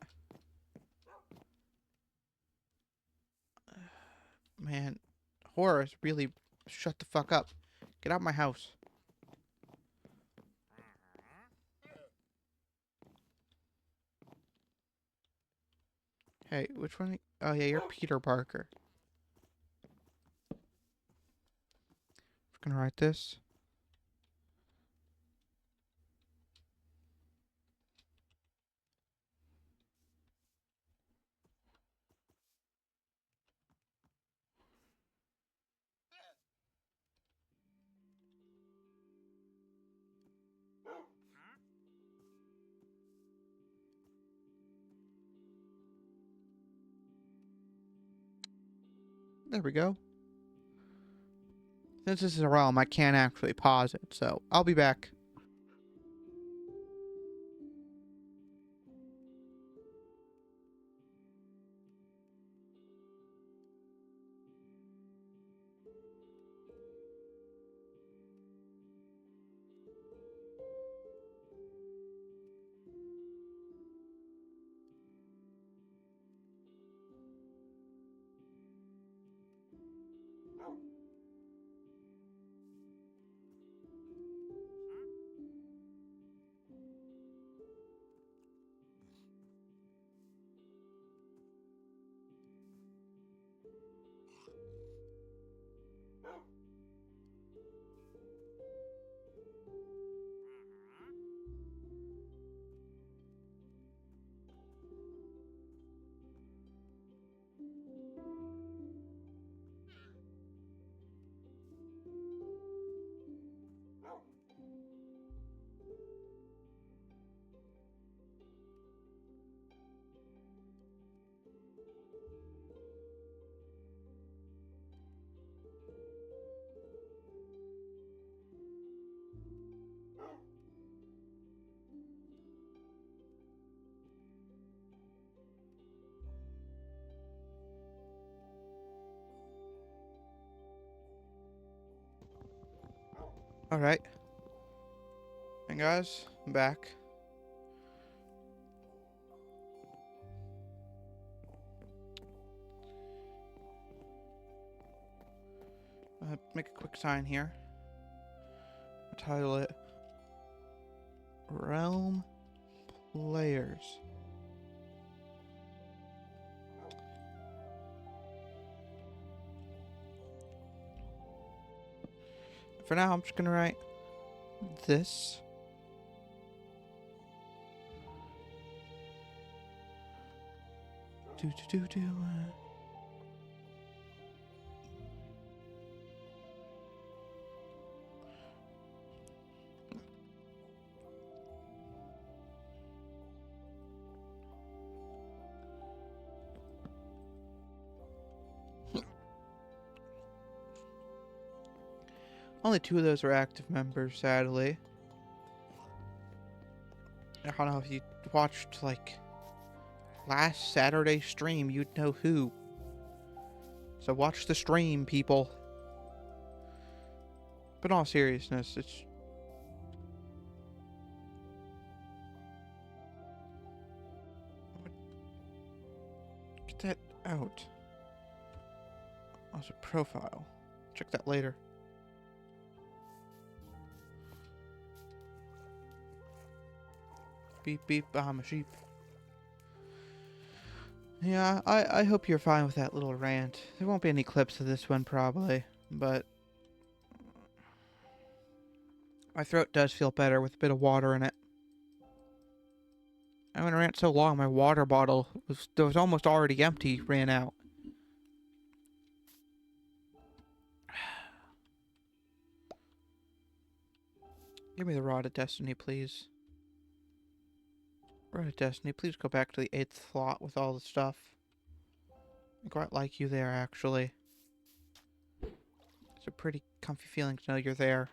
Man, Horace, really shut the fuck up. Get out of my house. Hey, which one? Oh yeah, you're Peter Parker. We're gonna write this. There we go. Since this is a realm, I can't actually pause it, so I'll be back. Alright. And guys, I'm back. Make a quick sign here. Title it Realm Players. For now, I'm just gonna write this Only 2 of those are active members, sadly. I don't know if you watched, like, last Saturday's stream, you'd know who. So watch the stream, people. But in all seriousness, it's... Get that out. Oh, it's a profile. Check that later. Beep beep, I'm a sheep. Yeah, I hope you're fine with that little rant. There won't be any clips of this one, probably, but... My throat does feel better with a bit of water in it. I went rant so long, my water bottle was almost already empty, ran out. Give me the Rod of Destiny, please. Rod of Destiny, please go back to the 8th slot with all the stuff. I quite like you there, actually. It's a pretty comfy feeling to know you're there.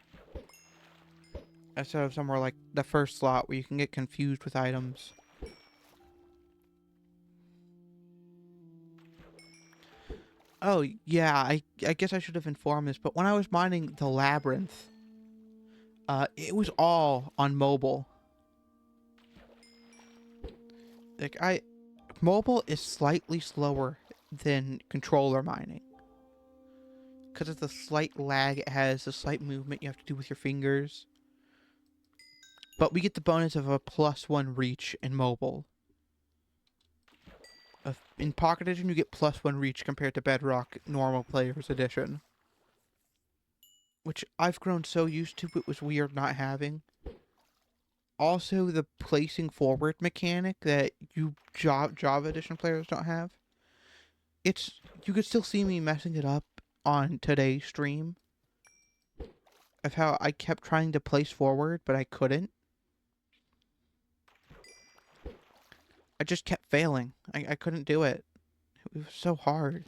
Instead of somewhere like the 1st slot where you can get confused with items. Oh, yeah, I guess I should have informed this, but when I was mining the Labyrinth, it was all on mobile. Like, mobile is slightly slower than controller mining. Because of the slight lag it has, the slight movement you have to do with your fingers. But we get the bonus of a +1 reach in mobile. In Pocket Edition, you get +1 reach compared to Bedrock Normal Player's Edition. Which I've grown so used to, it was weird not having. Also, the placing forward mechanic that you Java Edition players don't have. You could still see me messing it up on today's stream. Of how I kept trying to place forward, but I couldn't. I just kept failing. I couldn't do it. It was so hard.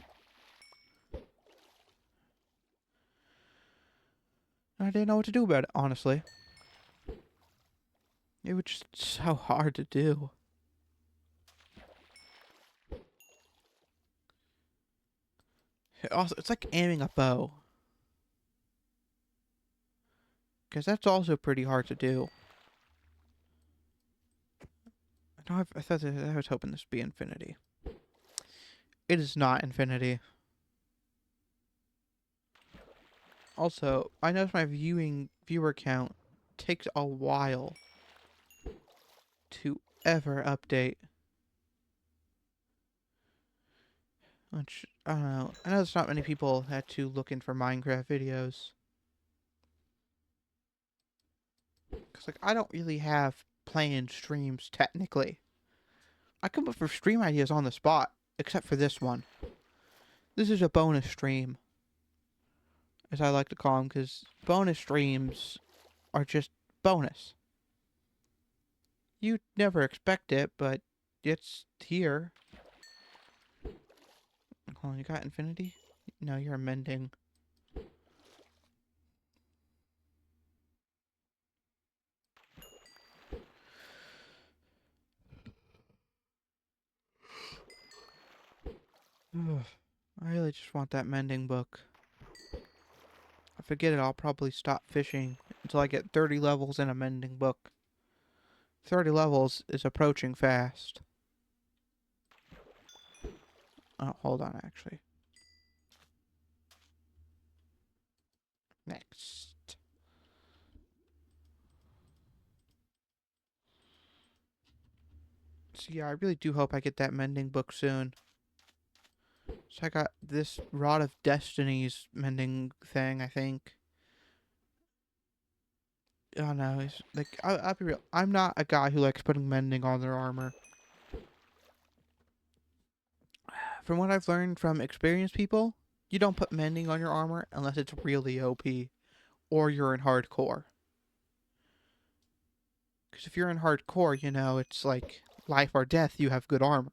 I didn't know what to do about it, honestly. It was just so hard to do. Also, it's like aiming a bow. Because that's also pretty hard to do. I thought I was hoping this would be infinity. It is not infinity. Also, I noticed my viewer count takes a while to ever update. Which, I don't know. I know there's not many people that to looking for Minecraft videos. Because, like, I don't really have planned streams, technically. I come up with stream ideas on the spot, except for this one. This is a bonus stream, as I like to call them, because bonus streams are just bonus. You'd never expect it, but it's here. Hold on, you got infinity? No, you're amending. I really just want that mending book. If I forget it, I'll probably stop fishing until I get 30 levels in a mending book. 30 levels is approaching fast. Oh, hold on, actually. Next. So yeah, I really do hope I get that mending book soon. So I got this Rod of Destiny's mending thing, I think. Oh no, it's like I'll be real. I'm not a guy who likes putting mending on their armor. from what I've learned from experienced people, you don't put mending on your armor unless it's really OP or you're in hardcore. Because if you're in hardcore, you know, it's like life or death, you have good armor.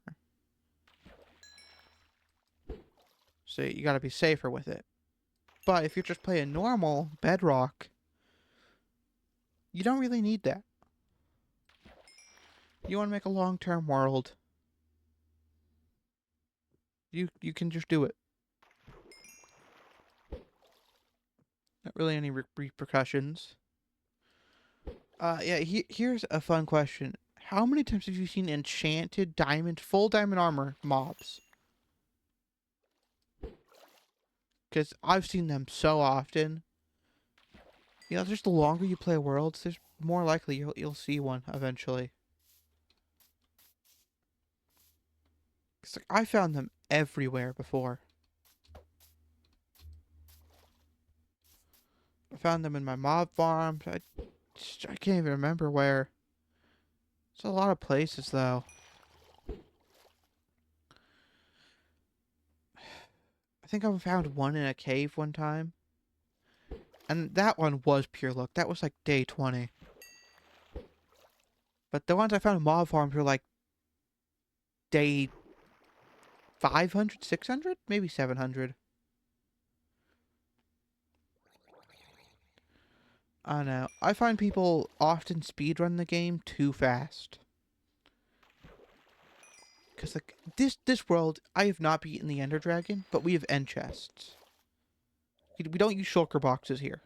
So you gotta be safer with it. But if you're just playing normal bedrock, you don't really need that. You want to make a long-term world, you can just do it. Not really any repercussions. Yeah, here's a fun question. How many times have you seen enchanted diamond, full diamond armor mobs? Because I've seen them so often. You know, just the longer you play Worlds, there's more likely you'll see one eventually. Cause like, I found them everywhere before. I found them in my mob farms. I can't even remember where. It's a lot of places though. I think I found one in a cave one time. And that one was pure luck. That was like day 20. But the ones I found in mob farms were like day 500, 600, maybe 700. I don't know. I find people often speedrun the game too fast. Because like this world, I have not beaten the Ender Dragon, but we have end chests. We don't use shulker boxes here.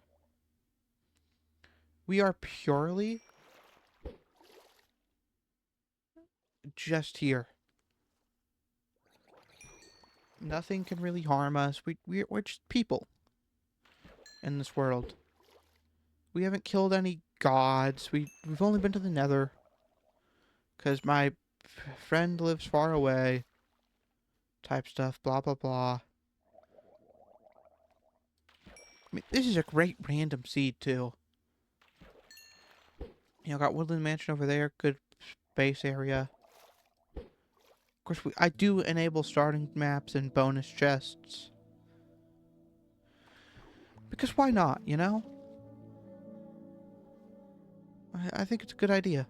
We are purely just here. Nothing can really harm us. We're just people in this world. We haven't killed any gods. We've only been to the Nether. Because my friend lives far away. Type stuff. Blah, blah, blah. I mean, this is a great random seed, too. You know, got Woodland Mansion over there. Good base area. Of course, I do enable starting maps and bonus chests. Because why not, you know? I think it's a good idea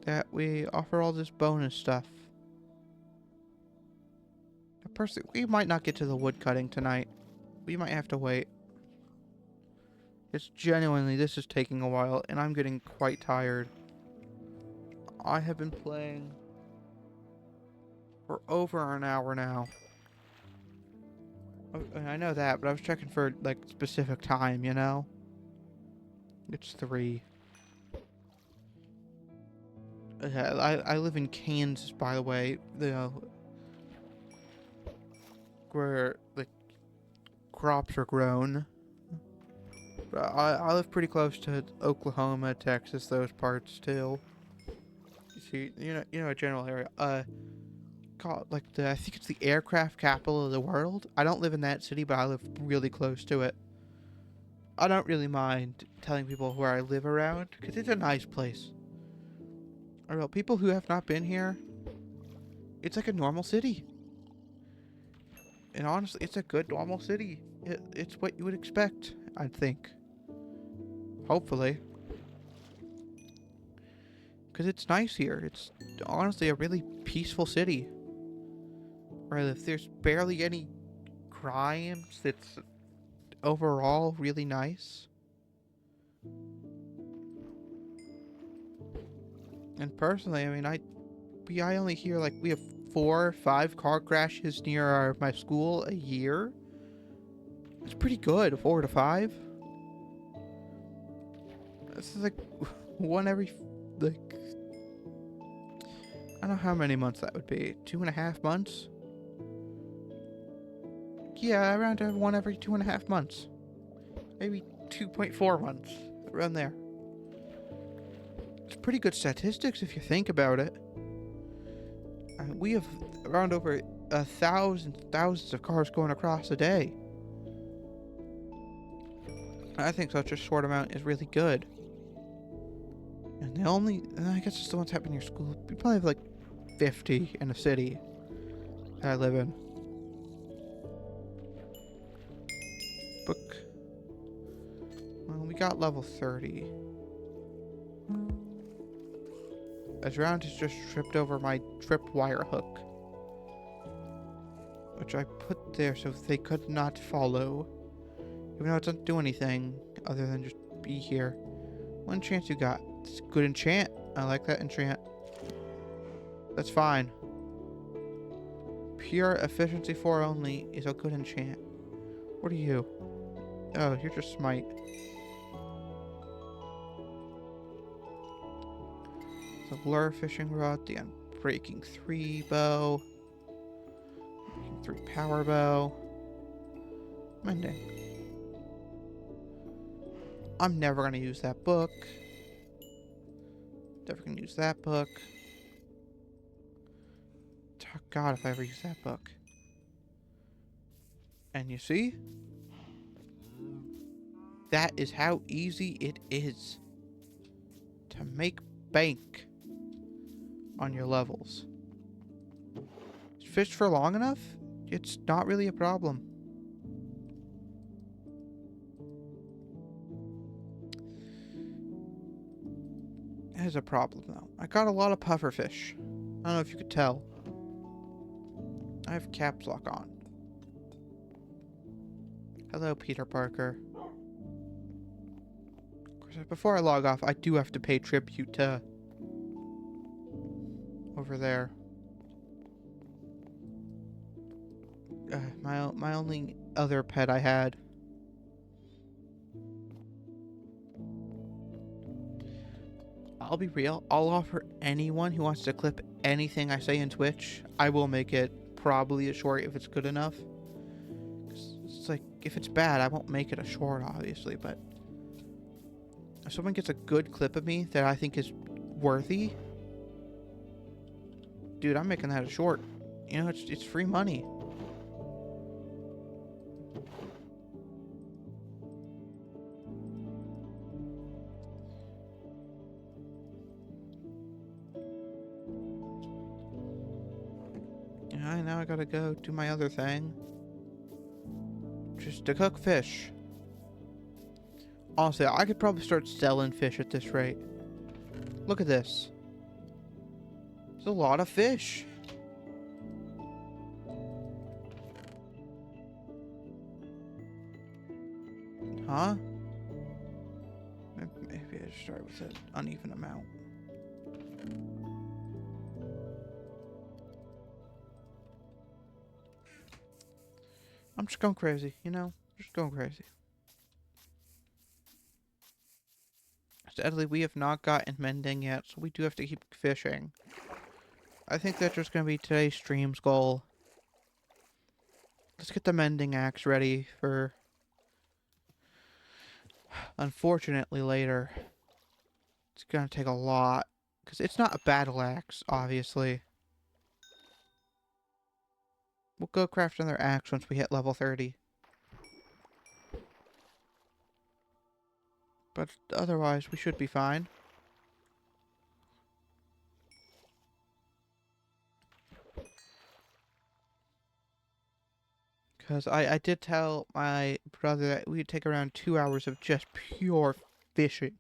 that we offer all this bonus stuff. Personally, we might not get to the wood cutting tonight. We might have to wait. It's genuinely, this is taking a while, and I'm getting quite tired. I have been playing for over an hour now. I know that, but I was checking for, like, specific time, you know? It's 3. Yeah, I live in Kansas, by the way. You know, where the crops are grown. I live pretty close to Oklahoma, Texas, those parts too. You see, you know a general area. Called like I think it's the aircraft capital of the world. I don't live in that city, but I live really close to it. I don't really mind telling people where I live around because it's a nice place. I don't know, people who have not been here, it's like a normal city. And honestly, it's a good normal city. It's what you would expect, I think. Hopefully. Because it's nice here. It's honestly a really peaceful city. Where I live, there's barely any crimes. It's overall really nice. And personally, I mean, I only hear like we have 4 or 5 car crashes near my school a year. It's pretty good, 4 to 5. This is like one every like I don't know how many months that would be. 2.5 months. Yeah, around one every 2.5 months. Maybe 2.4 months. Around there. It's pretty good statistics if you think about it. I mean, we have around over thousands of cars going across a day. I think such a short amount is really good. And I guess it's the ones happening in your school. You probably have like 50 in a city. that I live in. Book. Well, we got level 30. Azround has just tripped over my tripwire hook, which I put there so they could not follow. Even though it doesn't do anything other than just be here. One chance you got. It's a good enchant. I like that enchant. That's fine. Pure efficiency 4 only is a good enchant. What are you? Oh, you're just smite. The lure fishing rod, the unbreaking 3 bow, 3 power bow, mending. I'm never gonna use that book. Never gonna use that book. Oh God, if I ever use that book. And you see? That is how easy it is to make bank on your levels. Fished for long enough, it's not really a problem. It is a problem though. I got a lot of pufferfish. I don't know if you could tell. I have caps lock on. Hello, Peter Parker. Of course, before I log off, I do have to pay tribute to over there. My only other pet I had. I'll be real. I'll offer anyone who wants to clip anything I say in Twitch. I will make it probably a short if it's good enough. It's like, if it's bad, I won't make it a short, obviously, but if someone gets a good clip of me that I think is worthy, dude, I'm making that a short. You know, it's free money. Yeah, now I gotta go do my other thing. Just to cook fish. Honestly, I could probably start selling fish at this rate. Look at this. There's a lot of fish. Huh? Maybe I should start with an uneven amount. I'm just going crazy, you know? Just going crazy. Sadly, we have not gotten mending yet, so we do have to keep fishing. I think that's just going to be today's stream's goal. Let's get the mending axe ready for, unfortunately, later. It's going to take a lot, because it's not a battle axe, obviously. We'll go craft another axe once we hit level 30. But otherwise, we should be fine. Because I did tell my brother that we'd take around 2 hours of just pure fishing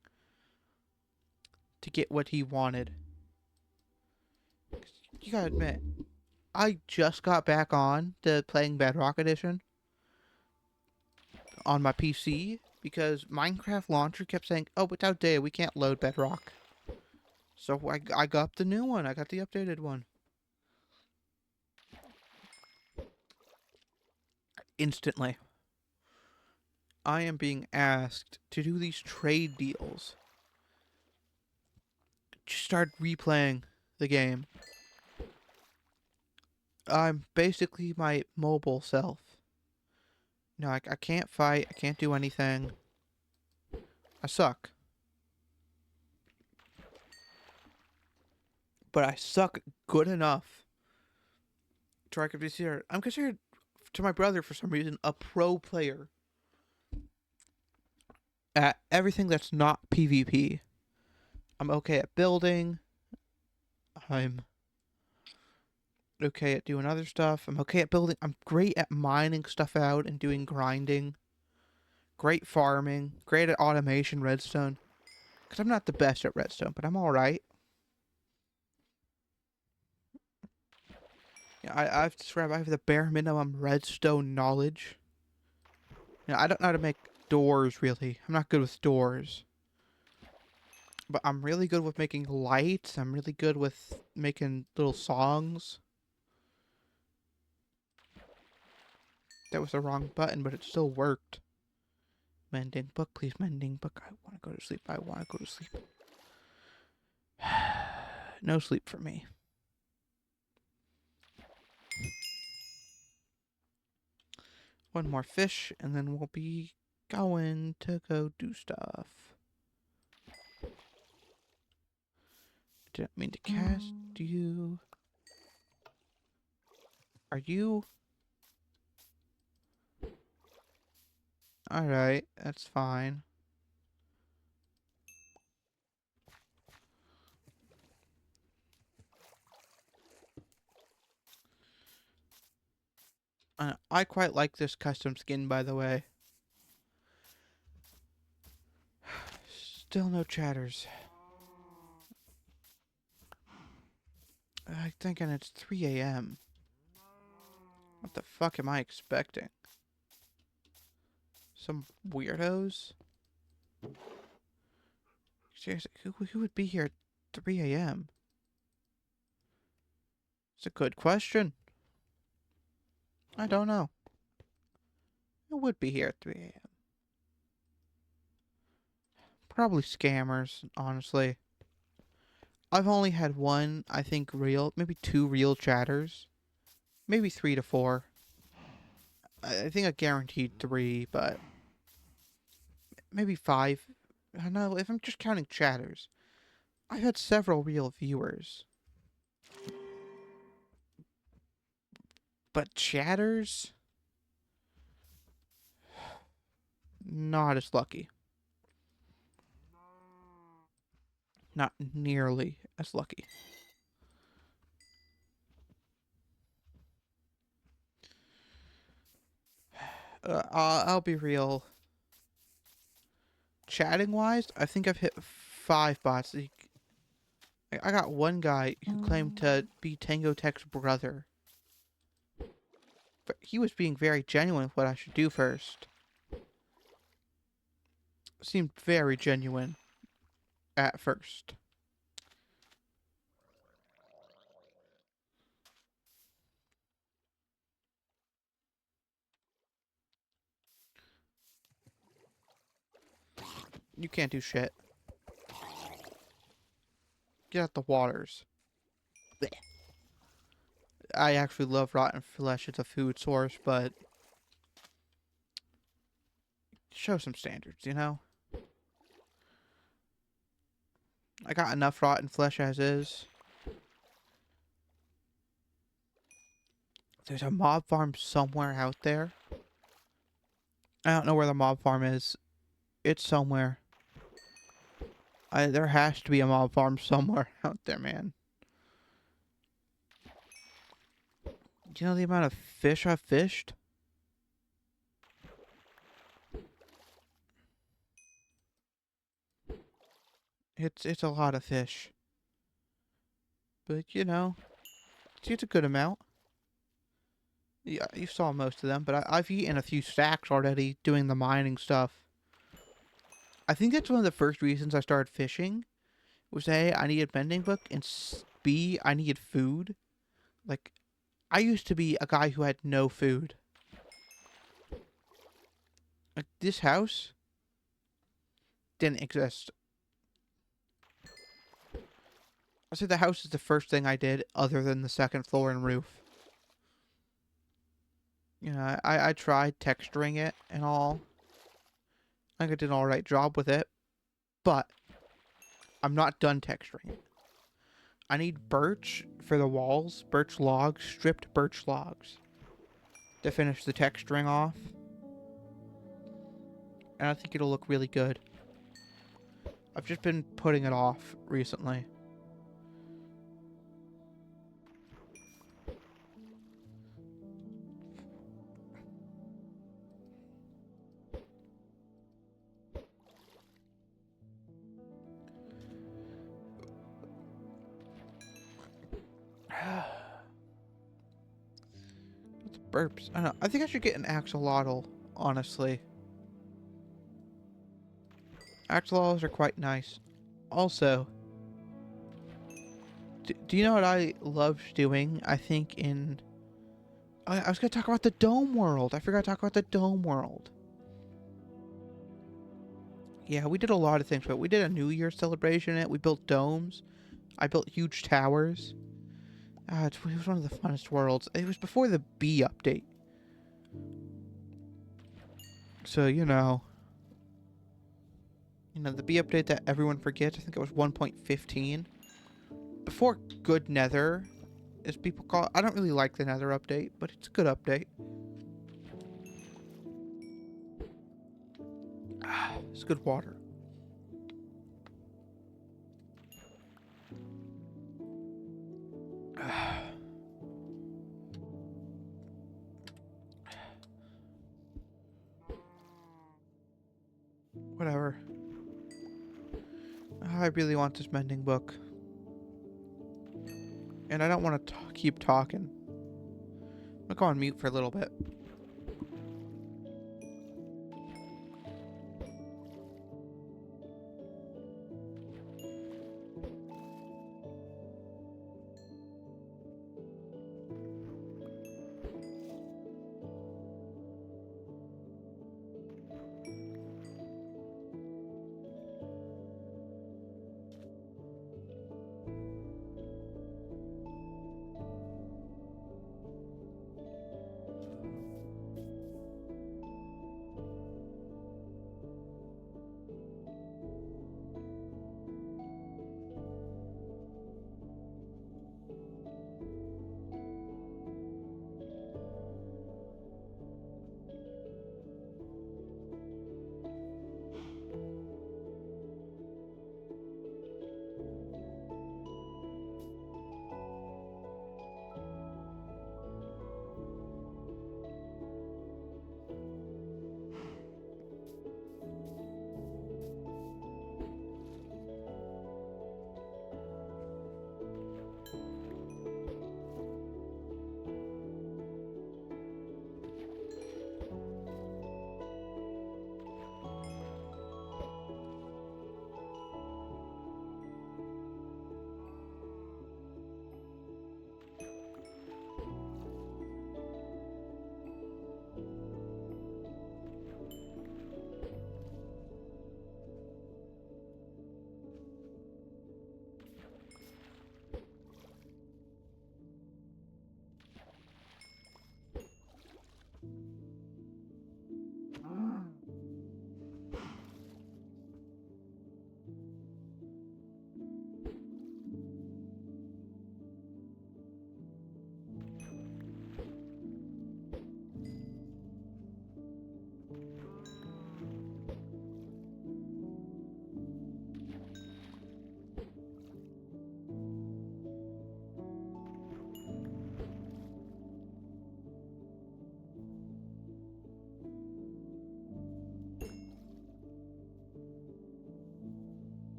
to get what he wanted. You gotta admit, I just got back on to playing Bedrock Edition on my PC because Minecraft Launcher kept saying, oh, it's outdated, we can't load Bedrock. So I got the new one, I got the updated one. Instantly. I am being asked to do these trade deals. Just start replaying the game. I'm basically my mobile self. No, I can't fight. I can't do anything. I suck. But I suck good enough to where I could be considered. I'm considered, to my brother, for some reason, a pro player at everything that's not PvP. I'm okay at building. I'm okay at doing other stuff. I'm okay at building. I'm great at mining stuff out and doing grinding. Great farming. Great at automation, redstone. Because I'm not the best at redstone, but I'm alright. Yeah, I've described I have the bare minimum redstone knowledge. You know, I don't know how to make doors, really. I'm not good with doors. But I'm really good with making lights. I'm really good with making little songs. That was the wrong button, but it still worked. Mending book, please. Mending book. I want to go to sleep. I want to go to sleep. No sleep for me. One more fish, and then we'll be going to go do stuff. Didn't mean to cast you. Are you? Alright, that's fine. I quite like this custom skin, by the way. Still no chatters. I'm thinking it's 3 a.m. What the fuck am I expecting? Some weirdos? Seriously, who would be here at 3 a.m.? It's a good question. I don't know. Who would be here at 3 a.m.? Probably scammers, honestly. I've only had one, I think, maybe two real chatters. Maybe 3 to 4. I think I guaranteed 3, but maybe 5. I don't know, if I'm just counting chatters. I've had several real viewers. But chatters? Not as lucky. Not nearly as lucky. I'll be real. Chatting wise, I think I've hit 5 bots. I got one guy who claimed to be Tango Tech's brother. But he was being very genuine with what I should do first. Seemed very genuine at first. You can't do shit. Get out the waters. Blech. I actually love rotten flesh as a food source, but show some standards, you know? I got enough rotten flesh as is. There's a mob farm somewhere out there. I don't know where the mob farm is. It's somewhere. There has to be a mob farm somewhere out there, man. Do you know the amount of fish I've fished? It's a lot of fish. But, you know, it's a good amount. Yeah, you saw most of them, but I've eaten a few stacks already doing the mining stuff. I think that's one of the first reasons I started fishing. Was A, I needed mending book, and B, I needed food. Like, I used to be a guy who had no food. Like, this house didn't exist. I said the house is the first thing I did other than the second floor and roof. You know, I tried texturing it and all. I think I did an alright job with it. But I'm not done texturing it. I need birch for the walls. Birch logs. Stripped birch logs. To finish the texturing off. And I think it'll look really good. I've just been putting it off recently. What's burps? I don't know. I think I should get an axolotl, honestly. Axolotls are quite nice. Also, do you know what I love doing? I think in... I was going to talk about the dome world. I forgot to talk about the dome world. Yeah, we did a lot of things, but we did a New Year's celebration in it. We built domes. I built huge towers. It was one of the funnest worlds. It was before the B update. So, the B update that everyone forgets, I think it was 1.15. Before Good Nether, as people call it. I don't really like the Nether update, but it's a good update. It's good water. Whatever. I really want this mending book. And I don't want to keep talking. I'll go on mute for a little bit.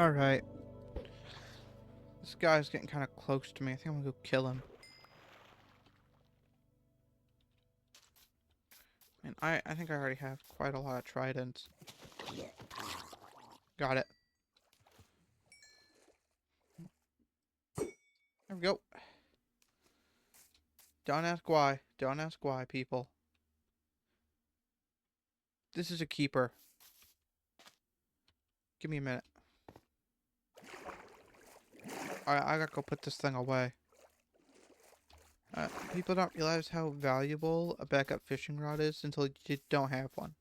Alright. This guy's getting kind of close to me. I think I'm gonna go kill him. And I think I already have quite a lot of tridents. Got it. There we go. Don't ask why. Don't ask why, people. This is a keeper. Give me a minute. Alright, I gotta go put this thing away. People don't realize how valuable a backup fishing rod is until you don't have one.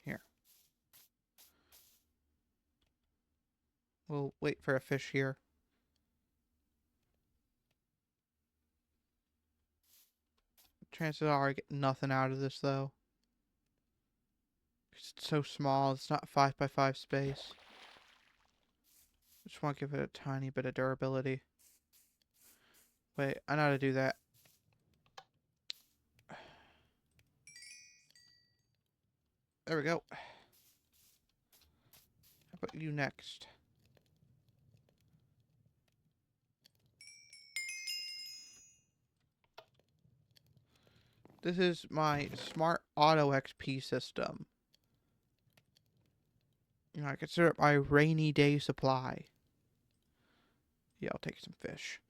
Here. We'll wait for a fish here. Chances are I get nothing out of this, though. It's so small. It's not 5x5 space. Just want to give it a tiny bit of durability. Wait, I know how to do that. There we go. How about you next? This is my smart auto XP system. You know, I consider it my rainy day supply. Yeah, I'll take some fish.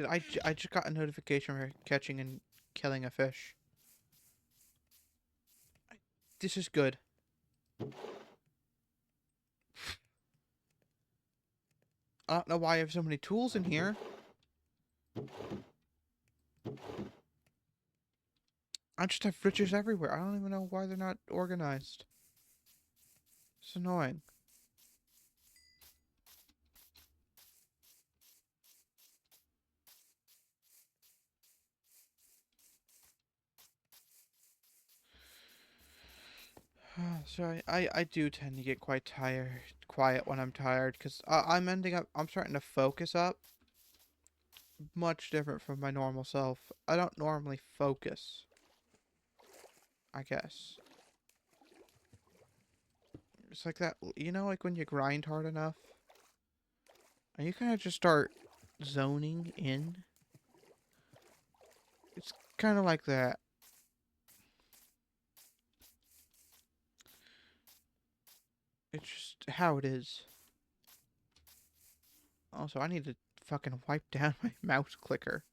I just got a notification for catching and killing a fish. This is good. I don't know why I have so many tools in here. I just have riches everywhere. I don't even know why they're not organized. It's annoying. So I do tend to get quite quiet when I'm tired, because I'm starting to focus up. Much different from my normal self. I don't normally focus, I guess. It's like that, you know, like when you grind hard enough, and you kind of just start zoning in. It's kind of like that. It's just how it is. Also, I need to fucking wipe down my mouse clicker.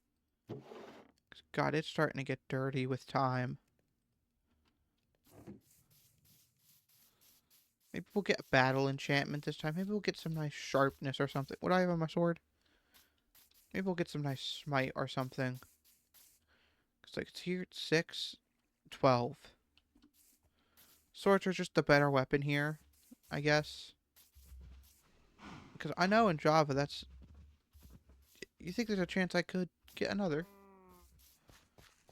God, it's starting to get dirty with time. Maybe we'll get a battle enchantment this time. Maybe we'll get some nice sharpness or something. What do I have on my sword? Maybe we'll get some nice smite or something. It's like, it's here, it's 6, 12. Swords are just the better weapon here, I guess. Because I know in Java that's... You think there's a chance I could get another?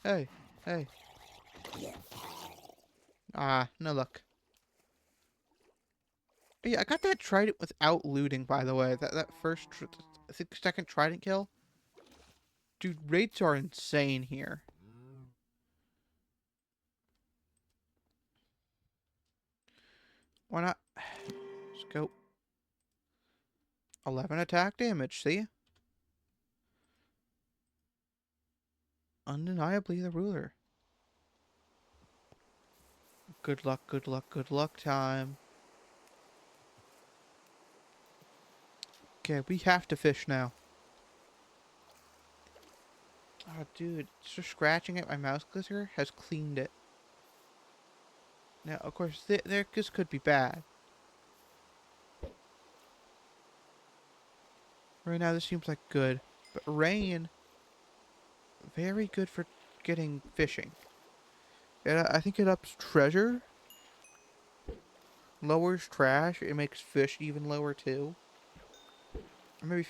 Hey, hey. Ah, no luck. Yeah, I got that trident without looting, by the way. That first, I think second trident kill. Dude, rates are insane here. Why not? Let's go. 11 attack damage, see? Undeniably the ruler. Good luck, good luck, good luck time. Okay, we have to fish now. Oh, dude, just scratching at my mouse clicker has cleaned it. Now, of course, this could be bad. Right now, this seems like good. But rain, very good for getting fishing. I think it ups treasure. Lowers trash. It makes fish even lower, too. Or maybe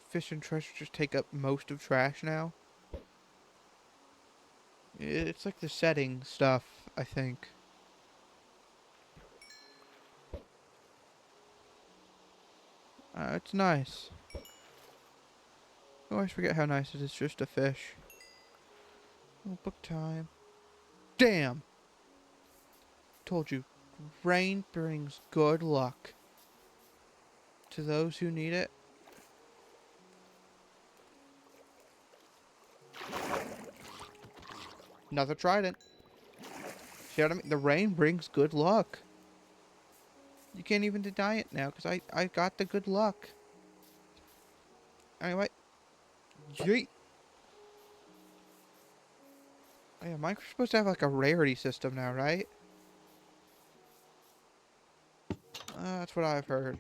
fish and treasure just take up most of trash now. It's like the setting stuff, I think. It's nice. I always forget how nice it is just to fish. Oh, book time. Damn! Told you. Rain brings good luck to those who need it. Another trident. See what I mean? The rain brings good luck. You can't even deny it now, because I got the good luck. Anyway. Yeet. Oh, yeah, Minecraft's supposed to have like a rarity system now, right? That's what I've heard.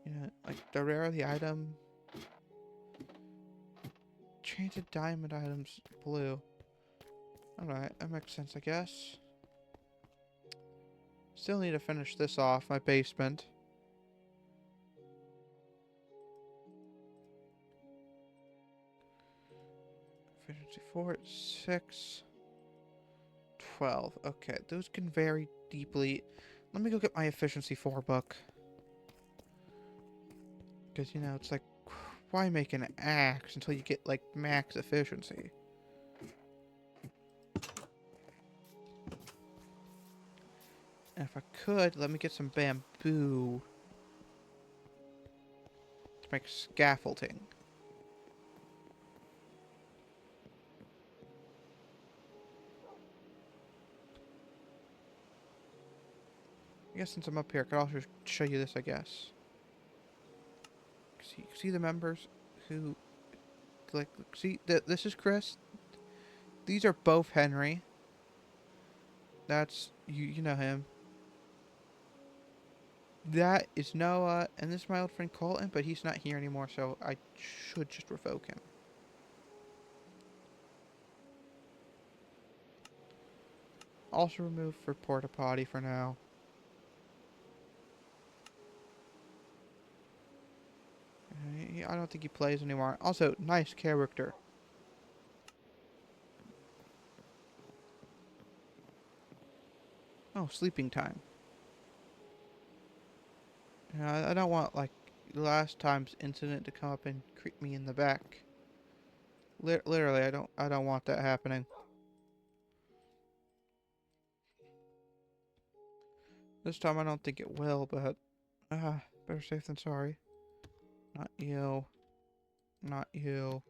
You know, like the rarer the item. Enchanted diamond items, blue. Alright, that makes sense, I guess. Still need to finish this off, my basement. Efficiency 4, 6, 12. Okay, those can vary deeply. Let me go get my efficiency 4 book. Because, you know, it's like, why make an axe until you get, like, max efficiency? And if I could, let me get some bamboo to make scaffolding. I guess since I'm up here, I could also show you this, I guess. See the members who, like, see, this is Chris. These are both Henry. That's, you know him. That is Noah, and this is my old friend Colton, but he's not here anymore, so I should just revoke him. Also remove for Porta Potty for now. I don't think he plays anymore. Also, nice character. Oh, sleeping time. I don't want, like, last time's incident to come up and creep me in the back. Literally, I don't want that happening. This time I don't think it will, but better safe than sorry. Not you. Not you.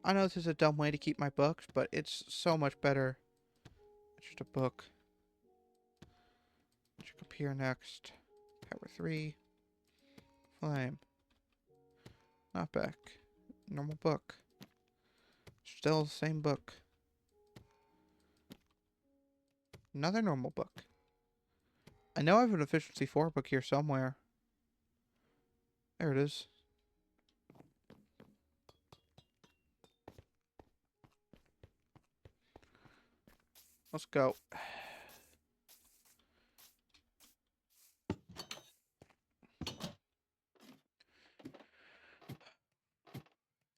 I know this is a dumb way to keep my books, but it's so much better. It's just a book. Check up here next. Power 3. Flame. Not back. Normal book. Still the same book. Another normal book. I know I have an efficiency 4 book here somewhere. There it is. Let's go.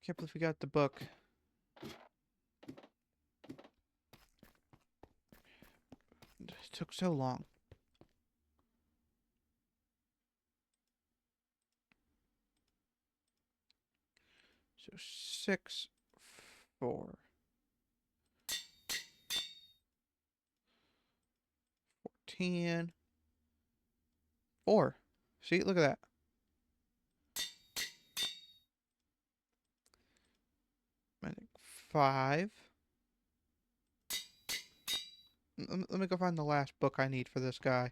Can't believe we got the book. It took so long. So 6, 4, 14, 4. See, look at that. I think 5. Let me go find the last book I need for this guy.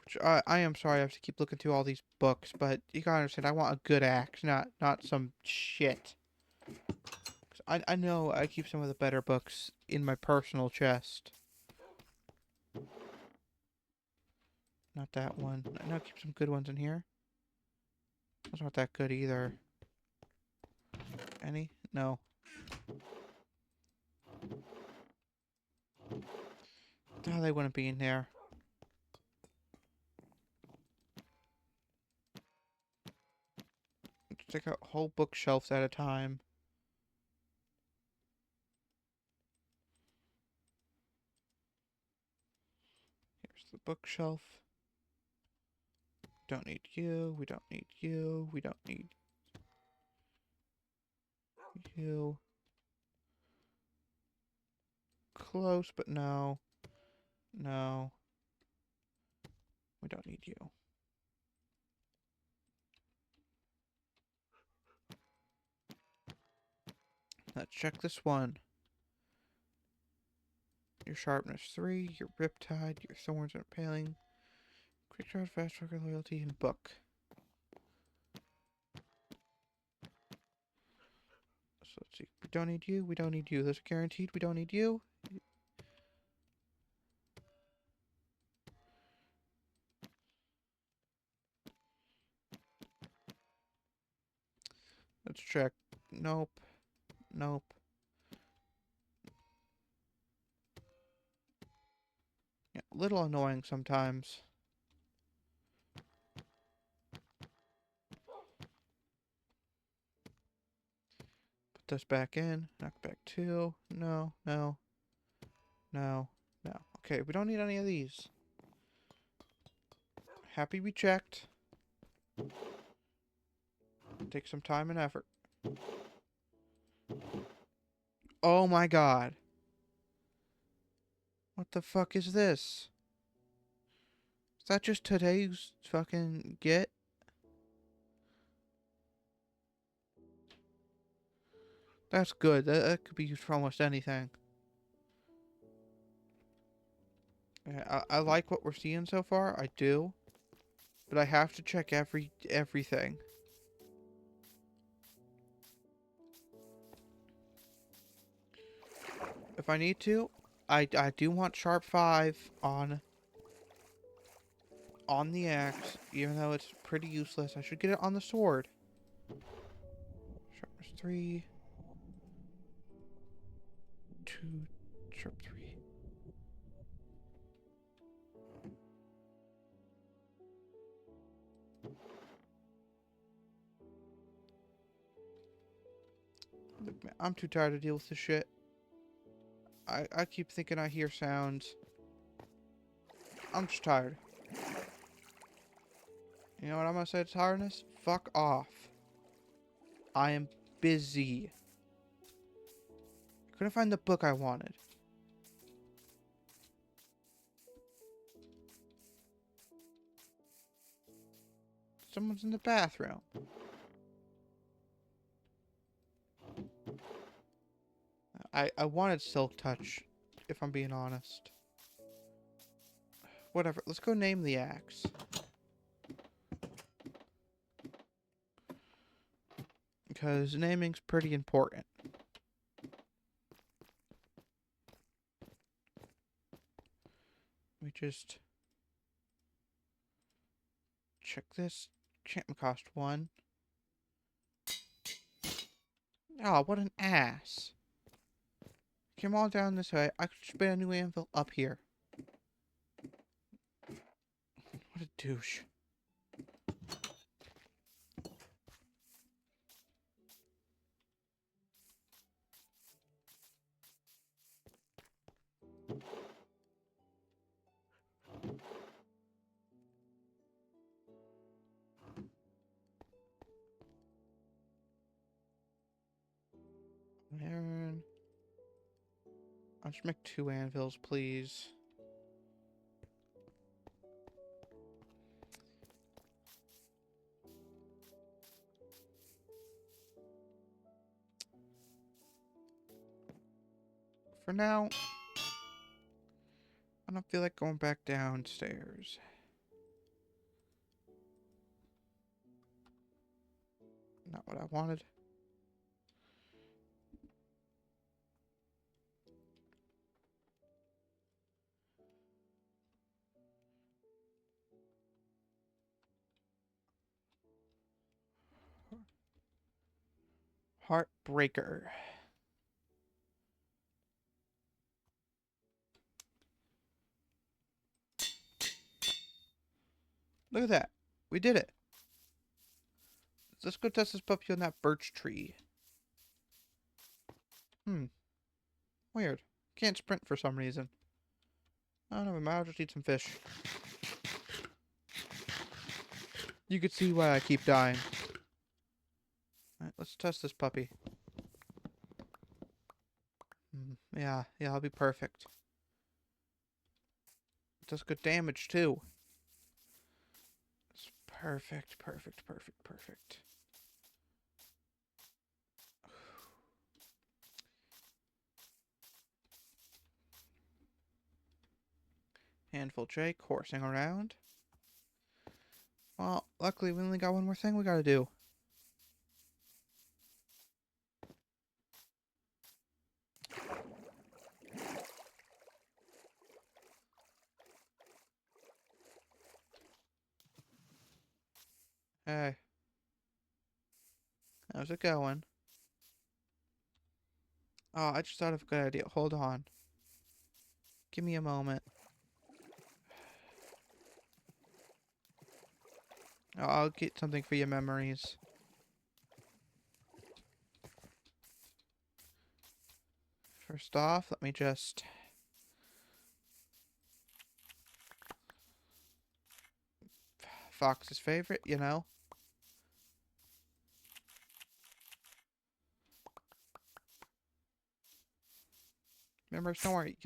Which I am sorry I have to keep looking through all these books, but you gotta understand, I want a good axe, not some shit. 'Cause I know I keep some of the better books in my personal chest. Not that one. I know I keep some good ones in here. Those aren't that good either. Any? No. No, they wouldn't be in there. Just take out whole bookshelves at a time. Here's the bookshelf. Don't need you. We don't need you. We don't need You. Close, but no. No. We don't need you. Let's check this one. Your sharpness 3, your riptide, your thorns and impaling, quick charge, fast tracker, loyalty, and book. So let's see. We don't need you. We don't need you. Those are guaranteed. We don't need you. Let's check. Nope. Nope. Yeah, a little annoying sometimes. Put this back in. Knock back 2. No. No. No. No. Okay, we don't need any of these. Happy we checked. Take some time and effort. Oh my god. What the fuck is this? Is that just today's fucking get? That's good. That could be used for almost anything. Yeah, I like what we're seeing so far. I do. But I have to check everything. If I need to, I do want sharp 5 on the axe, even though it's pretty useless. I should get it on the sword. Sharpness 3. 2. Sharp 3. Look, man, I'm too tired to deal with this shit. I keep thinking I hear sounds. I'm just tired. You know what I'm gonna say to tiredness? Fuck off. I am busy. I couldn't find the book I wanted. Someone's in the bathroom. I wanted Silk Touch, if I'm being honest. Whatever, let's go name the axe. Because naming's pretty important. We just check this. Enchantment cost 1. Oh, what an ass. Came all down this way. I could just put a new anvil up here. What a douche. Aaron. I'll just make 2 anvils, please. For now, I don't feel like going back downstairs. Not what I wanted. Heartbreaker. Look at that. We did it. Let's go test this puppy on that birch tree. Weird. Can't sprint for some reason. I don't know, we might have just eat some fish. You could see why I keep dying. Alright, let's test this puppy. Yeah, I'll be perfect. It does good damage, too. It's perfect, perfect, perfect, perfect. Handful J, coursing around. Well, luckily we only got one more thing we gotta do. Hey, how's it going? Oh, I just thought of a good idea. Hold on. Give me a moment. I'll get something for your memories. First off, let me just... Fox's favorite, you know? Remember, don't worry.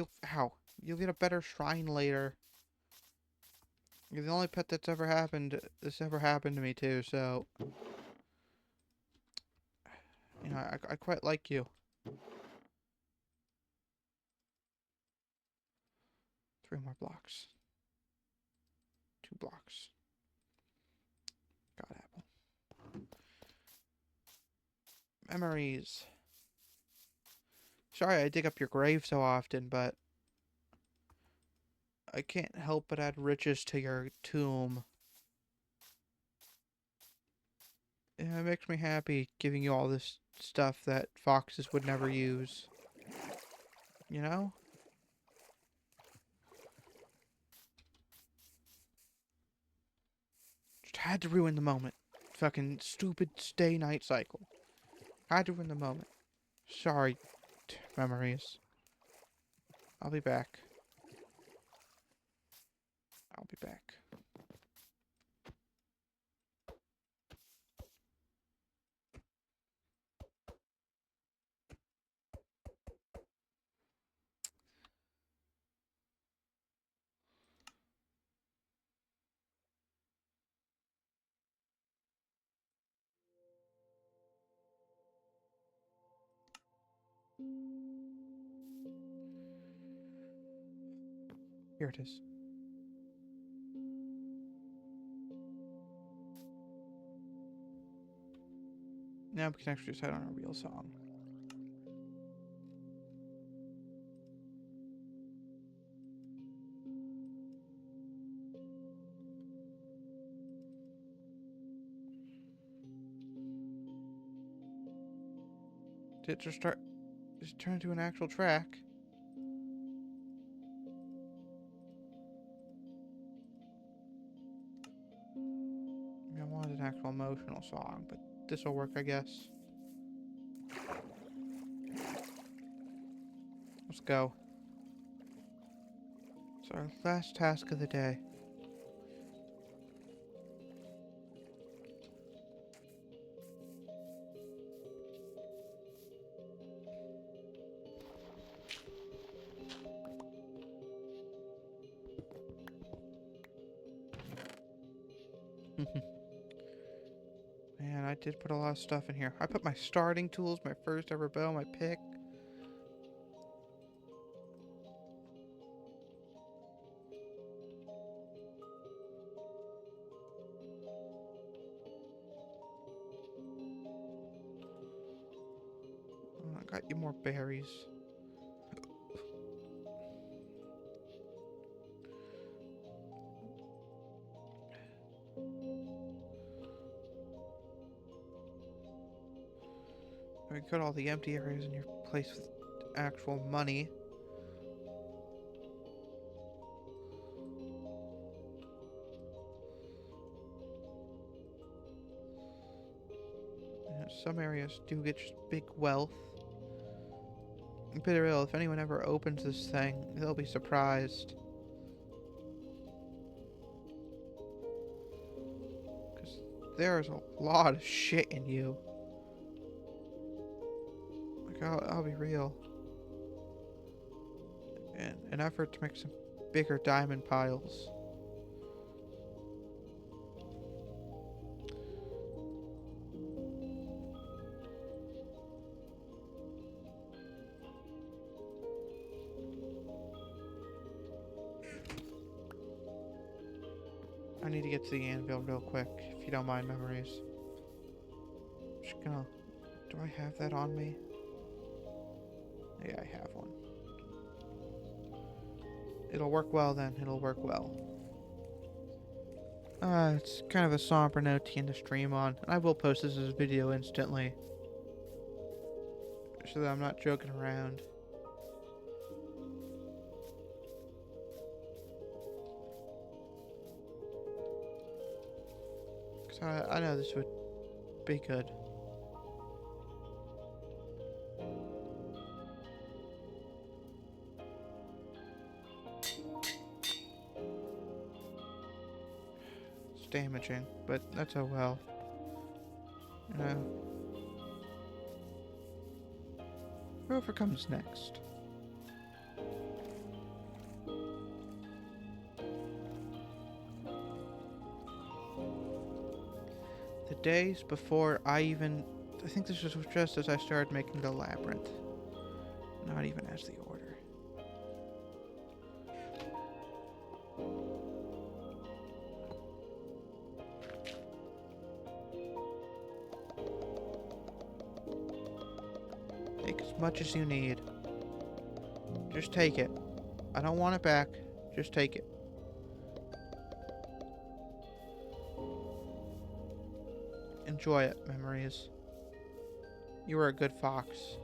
You'll get a better shrine later. You're the only pet that's ever happened. This ever happened to me too. So, you know, I quite like you. 3 more blocks. 2 blocks. God apple. Memories. Sorry I dig up your grave so often, but I can't help but add riches to your tomb. Yeah, it makes me happy giving you all this stuff that foxes would never use. You know? Just had to ruin the moment. Fucking stupid stay night cycle. Had to ruin the moment. Sorry, memories. I'll be back. I'll be back. Here it is. Now we can actually decide on a real song. Did it just start... Just turn into an actual track? I mean, I wanted an actual emotional song, but this'll work, I guess. Let's go. It's our last task of the day. Man, I did put a lot of stuff in here. I put my starting tools, my first ever bow, my pick. Oh, I got you more berries. I got all the empty areas in your place with actual money. Yeah, some areas do get just big wealth. Bitter ill, if anyone ever opens this thing, they'll be surprised. Because there's a lot of shit in you. Like, I'll be real. in an effort to make some bigger diamond piles. I need to get to the anvil real quick, if you don't mind, memories. Just gonna... Do I have that on me? Yeah, I have one. It'll work well then. It'll work well. It's kind of a somber note to end the stream on. And I will post this as a video instantly. So that I'm not joking around. Because I know this would be good. It's damaging, but that's oh well. You know. Whoever comes next. The days before I think this was just as I started making the labyrinth. Not even as the order. Take as much as you need. Just take it. I don't want it back. Just take it. Enjoy it, memories. You were a good fox.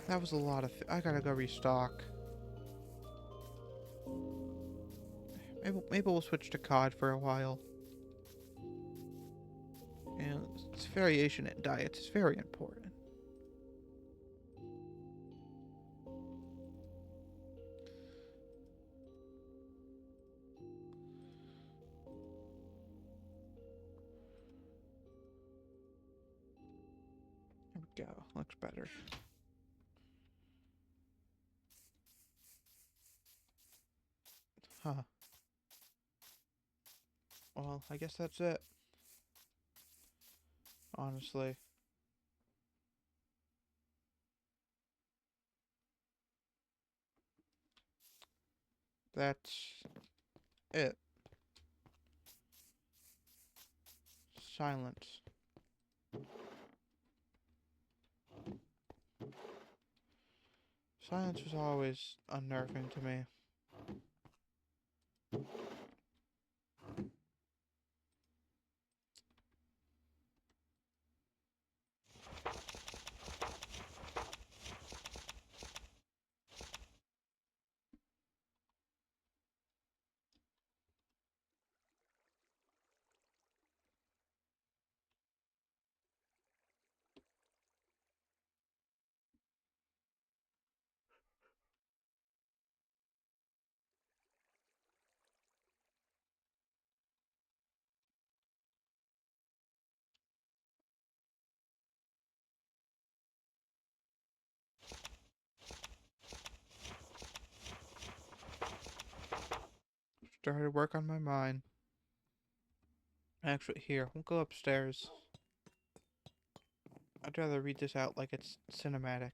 That was a lot of... I gotta go restock. Maybe we'll switch to COD for a while. And it's variation in diets is very important. There we go. Looks better. Huh. Well, I guess that's it. Honestly. That's it. Silence. Silence was always unnerving to me. Started work on my mind. Actually, here, we'll go upstairs. I'd rather read this out like it's cinematic.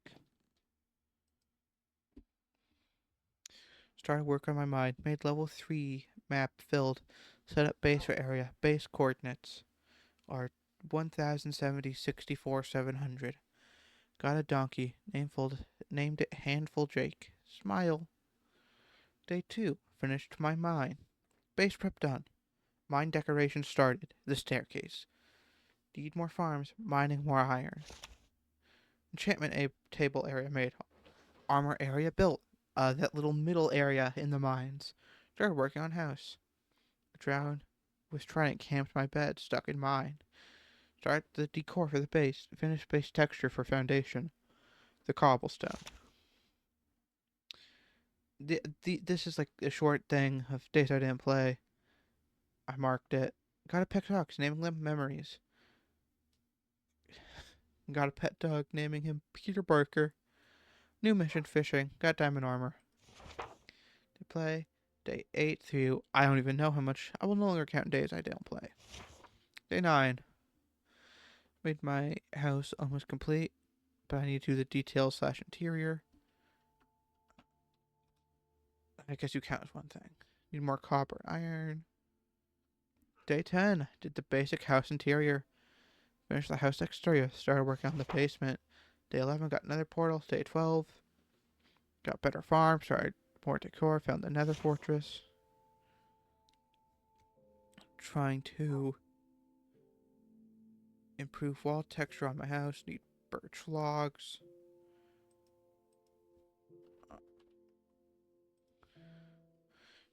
Started work on my mind. Made level 3 map filled. Set up base for area. Base coordinates are 1070 64 700. Got a donkey. Named it Handful Jake. Smile. Day 2. Finished my mine. Base prep done. Mine decoration started. The staircase. Need more farms. Mining more iron. Enchantment table area made. Armor area built. That little middle area in the mines. Started working on house. Drowned with trident camped my bed. Stuck in mine. Start the decor for the base. Finished base texture for foundation. The cobblestone. This is like a short thing of days I didn't play. I marked it. Got a pickaxe. Naming them memories. Got a pet dog, naming him Peter Barker. New mission, fishing. Got diamond armor. To play. Day 8 through, I don't even know how much. I will no longer count days I don't play. Day 9. Made my house almost complete, but I need to do the details / interior. I guess you count as one thing. Need more copper iron. Day 10. Did the basic house interior. Finished the house exterior. Started working on the basement. Day 11. Got another portal. Day 12. Got better farm. Started more decor. Found the nether fortress. Trying to improve wall texture on my house. Need birch logs.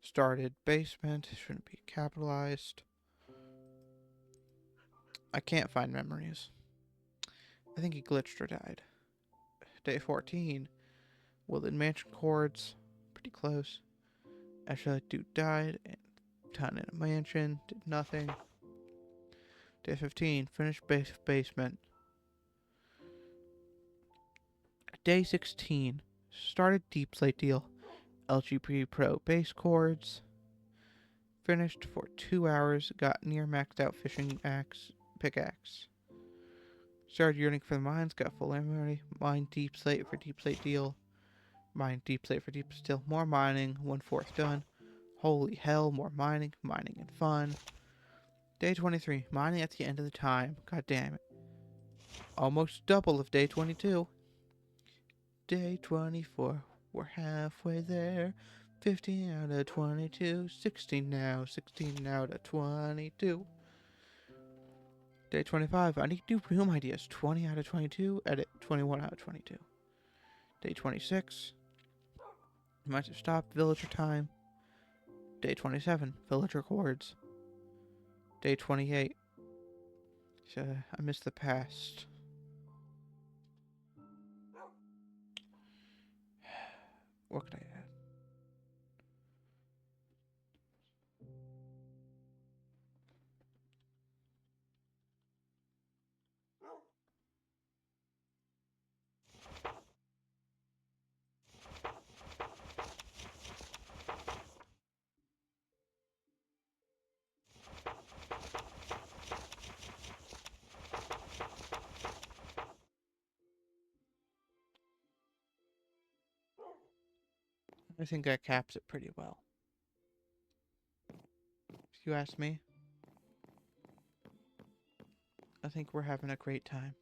Started basement. Shouldn't be capitalized. I can't find memories. I think he glitched or died. Day 14. Woodland Mansion chords. Pretty close. Actually, dude died and town in a mansion. Did nothing. Day 15. Finished basement. Day 16. Started deep slate deal. LGP Pro base chords. Finished for 2 hours. Got near maxed out fishing pickaxe. Started yearning for the mines. Got full inventory. Mined deep slate for deep slate deal. Mined deep slate for deep still. More mining. 1/4 done. Holy hell, more mining. Mining and fun. Day 23. Mining at the end of the time. God damn it. Almost double of day 22. Day 24. We're halfway there. 15 out of 22. 16 now. 16 out of 22. Day 25. I need new room ideas. 20 out of 22. Edit 21 out of 22. Day 26. Might have stopped. Villager time. Day 27. Villager chords. Day 28. I missed the past. What could I add? I think that caps it pretty well. If you ask me, I think we're having a great time.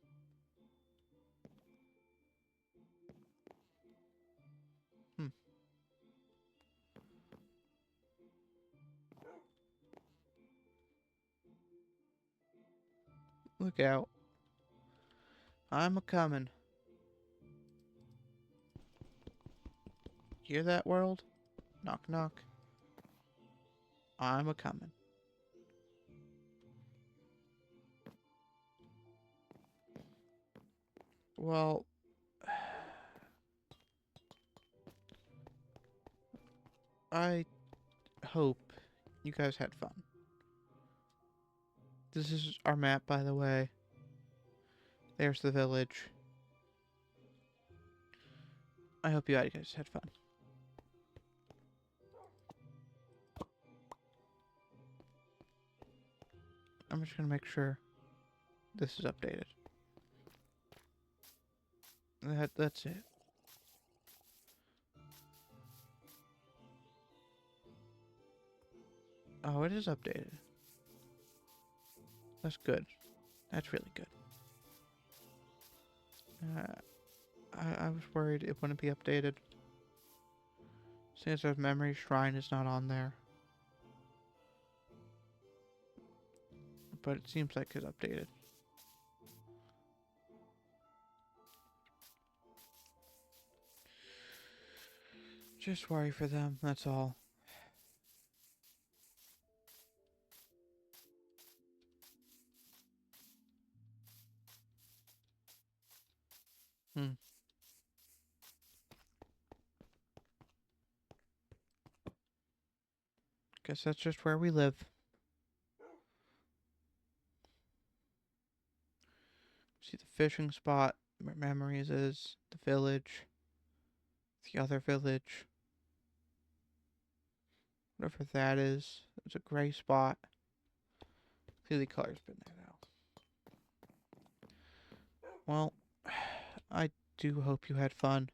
Look out. I'm a-comin'. Hear that, world? Knock, knock. I'm a-comin'. Well, I hope you guys had fun. This is our map, by the way. There's the village. I hope you guys had fun. I'm just gonna make sure this is updated. That's it. Oh, it is updated. That's good. That's really good. I was worried it wouldn't be updated. Since our memory shrine is not on there. But it seems like it's updated. Just worry for them, that's all. Guess that's just where we live. See the fishing spot memories is. The village. The other village. Whatever that is. It's a gray spot. Clearly color's been there now. Well, I do hope you had fun.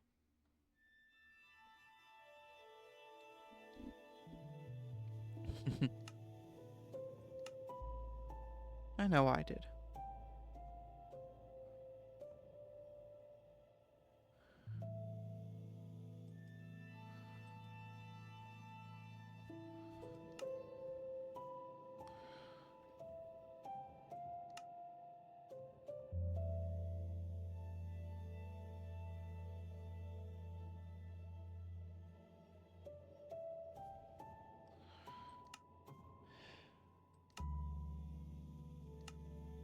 I know I did.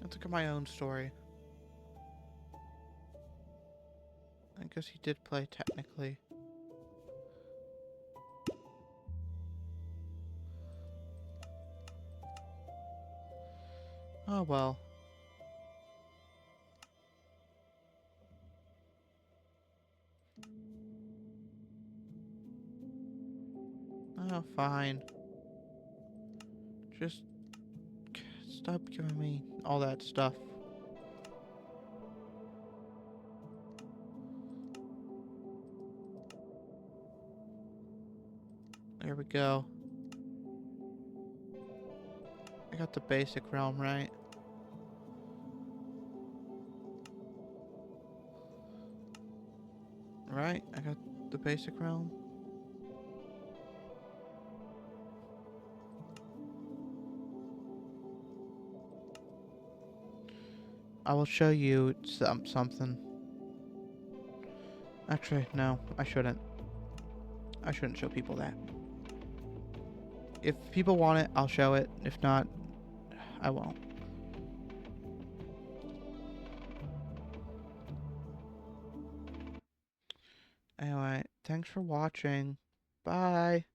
Let's look at my own story. I guess he did play technically. Oh well. Oh, fine. Just stop giving me all that stuff. There we go. I got the basic realm right. Right? I got the basic realm. I will show you something. Actually, no, I shouldn't. I shouldn't show people that. If people want it, I'll show it. If not, I won't. Anyway, thanks for watching. Bye.